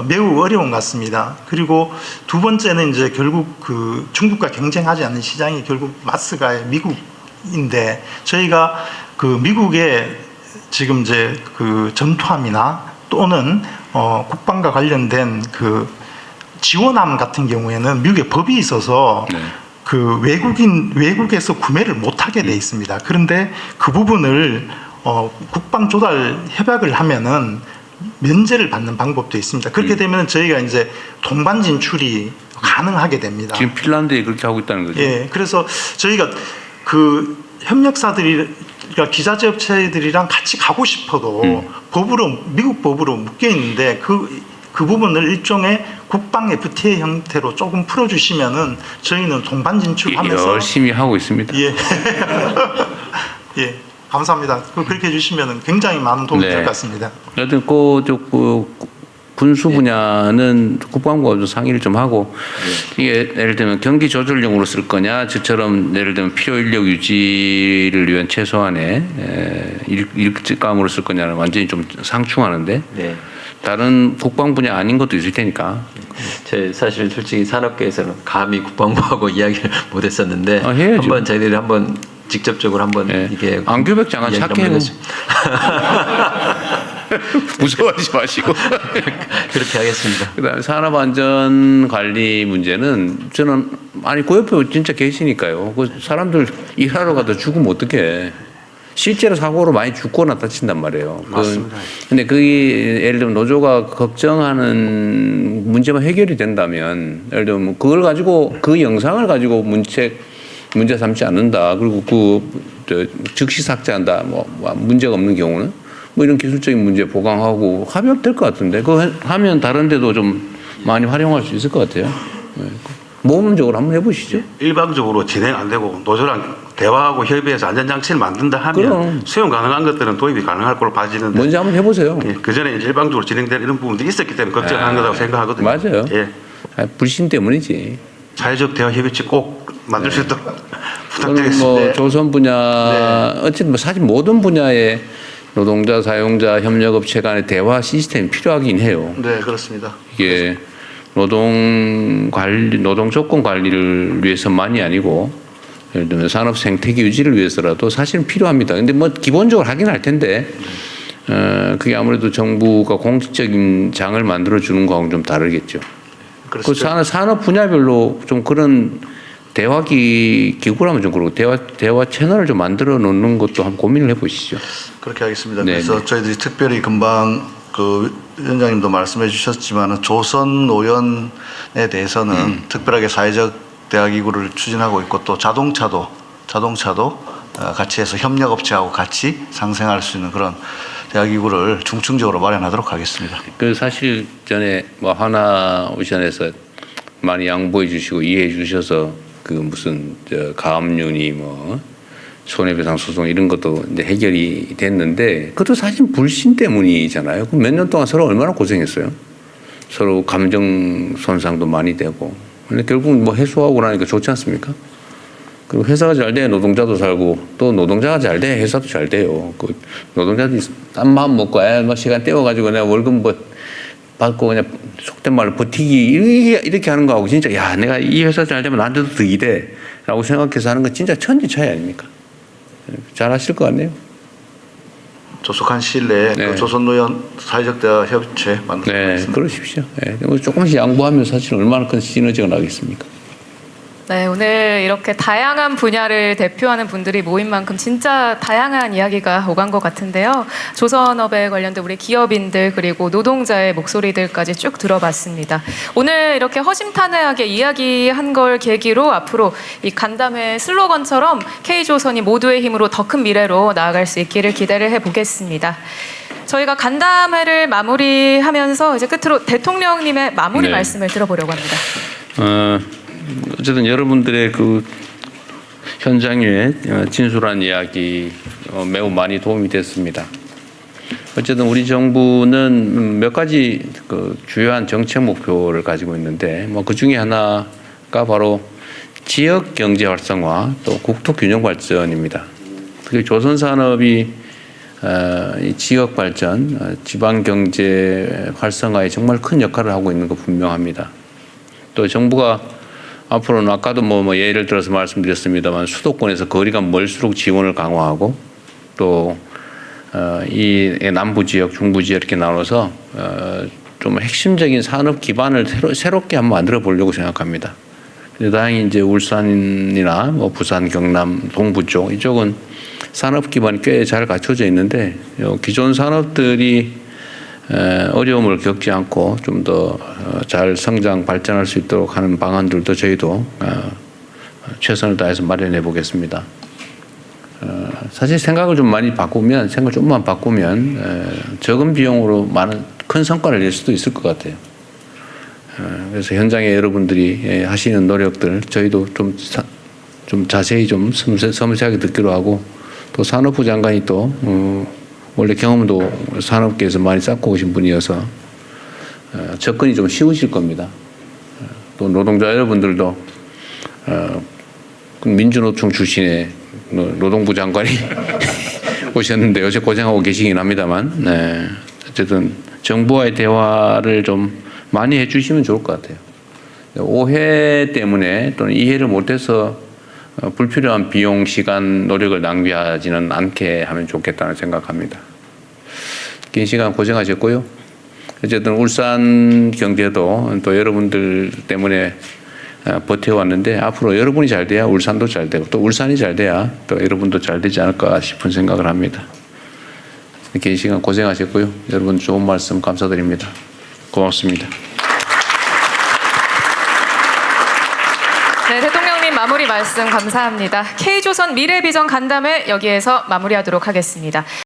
매우 어려운 것 같습니다. 그리고 두 번째는 이제 결국 그 중국과 경쟁하지 않는 시장이 결국 마스가 미국인데 저희가 그 미국의 지금 이제 그 전투함이나 또는 국방과 관련된 그 지원함 같은 경우에는 미국의 법이 있어서 그 외국에서 구매를 못하게 돼 있습니다. 그런데 그 부분을 국방 조달 협약을 하면은 면제를 받는 방법도 있습니다. 그렇게 되면 저희가 이제 동반 진출이 가능하게 됩니다. 지금 핀란드에 그렇게 하고 있다는 거죠. 그래서 저희가 그 협력사들이랑 기자재 업체들이랑 같이 가고 싶어도 미국 법으로 묶여 있는데 그 부분을 일종의 국방 FTA 형태로 조금 풀어주시면은 저희는 동반 진출하면서 열심히 하고 있습니다. 감사합니다. 그렇게 해주시면 굉장히 많은 도움이 될 것 같습니다. 여튼 군수 분야는 국방부가 좀 상의를 좀 하고 이게 예를 들면 경기 조절용으로 쓸 거냐, 저처럼 예를 들면 필요 인력 유지를 위한 최소한의 일감으로 쓸 거냐는 완전히 좀 상충하는데 다른 국방 분야 아닌 것도 있을 테니까. 사실 솔직히 산업계에서는 감히 국방부하고 이야기를 못했었는데 해야죠. 저희들이 한번 직접적으로 한번 이게 안규백 장관 착해요. 무서워하지 마시고 그렇게 하겠습니다. 그다음에 산업안전관리 문제는 저는 그 옆에 진짜 계시니까요. 그 사람들 일하러 가다 죽으면 어떡해. 실제로 사고로 많이 죽거나 다친단 말이에요. 맞습니다. 근데 그게 예를 들면 노조가 걱정하는 문제만 해결이 된다면 예를 들면 뭐 그걸 가지고 그 영상을 가지고 문제 삼지 않는다. 그리고 즉시 삭제한다. 뭐 문제가 없는 경우는 뭐 이런 기술적인 문제 보강하고 하면 될 것 같은데 그거 하면 다른 데도 좀 많이 활용할 수 있을 것 같아요. 모험적으로 한번 해보시죠. 일방적으로 진행 안 되고 노조랑 대화하고 협의해서 안전장치를 만든다 하면 그럼. 수용 가능한 것들은 도입이 가능할 걸로 봐지는데 먼저 한번 해보세요. 그 전에 일방적으로 진행되는 이런 부분들이 있었기 때문에 걱정하는 거라고 생각하거든요. 맞아요. 예. 불신 때문이지. 사회적 대화 협의체 꼭 만들 수 있도록 저는 부탁드리겠습니다. 뭐 조선 분야 어쨌든 뭐 사실 모든 분야의 노동자, 사용자, 협력업체 간의 대화 시스템이 필요하긴 해요. 네, 그렇습니다. 이게 노동 조건 관리를 위해서만이 아니고 예를 들면 산업 생태계 유지를 위해서라도 사실은 필요합니다. 근데 뭐 기본적으로 하긴 할 텐데 그게 아무래도 정부가 공식적인 장을 만들어 주는 거하고는 좀 다르겠죠. 그 산업 분야별로 좀 그런 대화 기구라면 좀 그렇고 대화 채널을 좀 만들어 놓는 것도 한번 고민을 해보시죠. 그렇게 하겠습니다. 네, 그래서 저희들이 특별히 금방 그 위원장님도 말씀해 주셨지만 조선 노연에 대해서는 특별하게 사회적 대화기구를 추진하고 있고 또 자동차도 같이 해서 협력업체하고 같이 상생할 수 있는 그런 대화기구를 중층적으로 마련하도록 하겠습니다. 그 사실 전에 뭐 하나오션에서 많이 양보해 주시고 이해해 주셔서 그 무슨 가압류니 뭐 손해배상 소송 이런 것도 이제 해결이 됐는데 그것도 사실 불신 때문이잖아요. 그럼 몇 년 동안 서로 얼마나 고생했어요. 서로 감정 손상도 많이 되고. 근데 결국 뭐 해소하고 나니까 좋지 않습니까? 그리고 회사가 잘 돼 노동자도 살고 또 노동자가 잘 돼 회사도 잘 돼요. 그 노동자들이 딴 마음 먹고 뭐 시간 때워가지고 내가 월급 뭐 받고 그냥 속된 말로 버티기 이렇게 하는 거하고 진짜 야 내가 이 회사 잘 되면 나한테도 득이 돼라고 생각해서 하는 건 진짜 천지 차이 아닙니까? 잘 하실 것 같네요. 조속한 시일 내에 그 조선노연 사회적 대화 협의체 만들겠습니다. 그러십시오. 조금씩 양보하면 사실 얼마나 큰 시너지가 나겠습니까? 네, 오늘 이렇게 다양한 분야를 대표하는 분들이 모인 만큼 진짜 다양한 이야기가 오간 것 같은데요. 조선업에 관련된 우리 기업인들 그리고 노동자의 목소리들까지 쭉 들어봤습니다. 오늘 이렇게 허심탄회하게 이야기한 걸 계기로 앞으로 이 간담회 슬로건처럼 K조선이 모두의 힘으로 더 큰 미래로 나아갈 수 있기를 기대를 해보겠습니다. 저희가 간담회를 마무리하면서 이제 끝으로 대통령님의 마무리 말씀을 들어보려고 합니다. 어쨌든 여러분들의 그 현장에 진솔한 이야기 매우 많이 도움이 됐습니다. 어쨌든 우리 정부는 몇 가지 그 주요한 정책 목표를 가지고 있는데 뭐 그 중에 하나가 바로 지역 경제 활성화 또 국토 균형 발전입니다. 그리고 조선 산업이 이 지역 발전, 지방 경제 활성화에 정말 큰 역할을 하고 있는 거 분명합니다. 또 정부가 앞으로는 아까도 뭐 예를 들어서 말씀드렸습니다만 수도권에서 거리가 멀수록 지원을 강화하고 또 이 남부 지역, 중부 지역 이렇게 나눠서 좀 핵심적인 산업 기반을 새롭게 한번 만들어 보려고 생각합니다. 근데 다행히 이제 울산이나 뭐 부산, 경남, 동부 쪽 이쪽은 산업 기반이 꽤 잘 갖춰져 있는데 기존 산업들이 어려움을 겪지 않고 좀 더 잘 성장 발전할 수 있도록 하는 방안들도 저희도 최선을 다해서 마련해 보겠습니다. 사실 생각을 좀 많이 바꾸면 생각을 좀만 바꾸면 적은 비용으로 큰 성과를 낼 수도 있을 것 같아요. 그래서 현장에 여러분들이 하시는 노력들 저희도 좀 자세히 좀 섬세하게 듣기로 하고 또 산업부 장관이 또 원래 경험도 산업계에서 많이 쌓고 오신 분이어서 접근이 좀 쉬우실 겁니다. 또 노동자 여러분들도 민주노총 출신의 노동부 장관이 오셨는데 요새 고생하고 계시긴 합니다만 어쨌든 정부와의 대화를 좀 많이 해주시면 좋을 것 같아요. 오해 때문에 또는 이해를 못해서 불필요한 비용, 시간, 노력을 낭비하지는 않게 하면 좋겠다는 생각합니다. 긴 시간 고생하셨고요. 어쨌든 울산 경제도 또 여러분들 때문에 버텨왔는데 앞으로 여러분이 잘 돼야 울산도 잘 되고 또 울산이 잘 돼야 또 여러분도 잘 되지 않을까 싶은 생각을 합니다. 긴 시간 고생하셨고요. 여러분 좋은 말씀 감사드립니다. 고맙습니다. 네, 대통령님 마무리 말씀 감사합니다. K조선 미래비전 간담회 여기에서 마무리하도록 하겠습니다.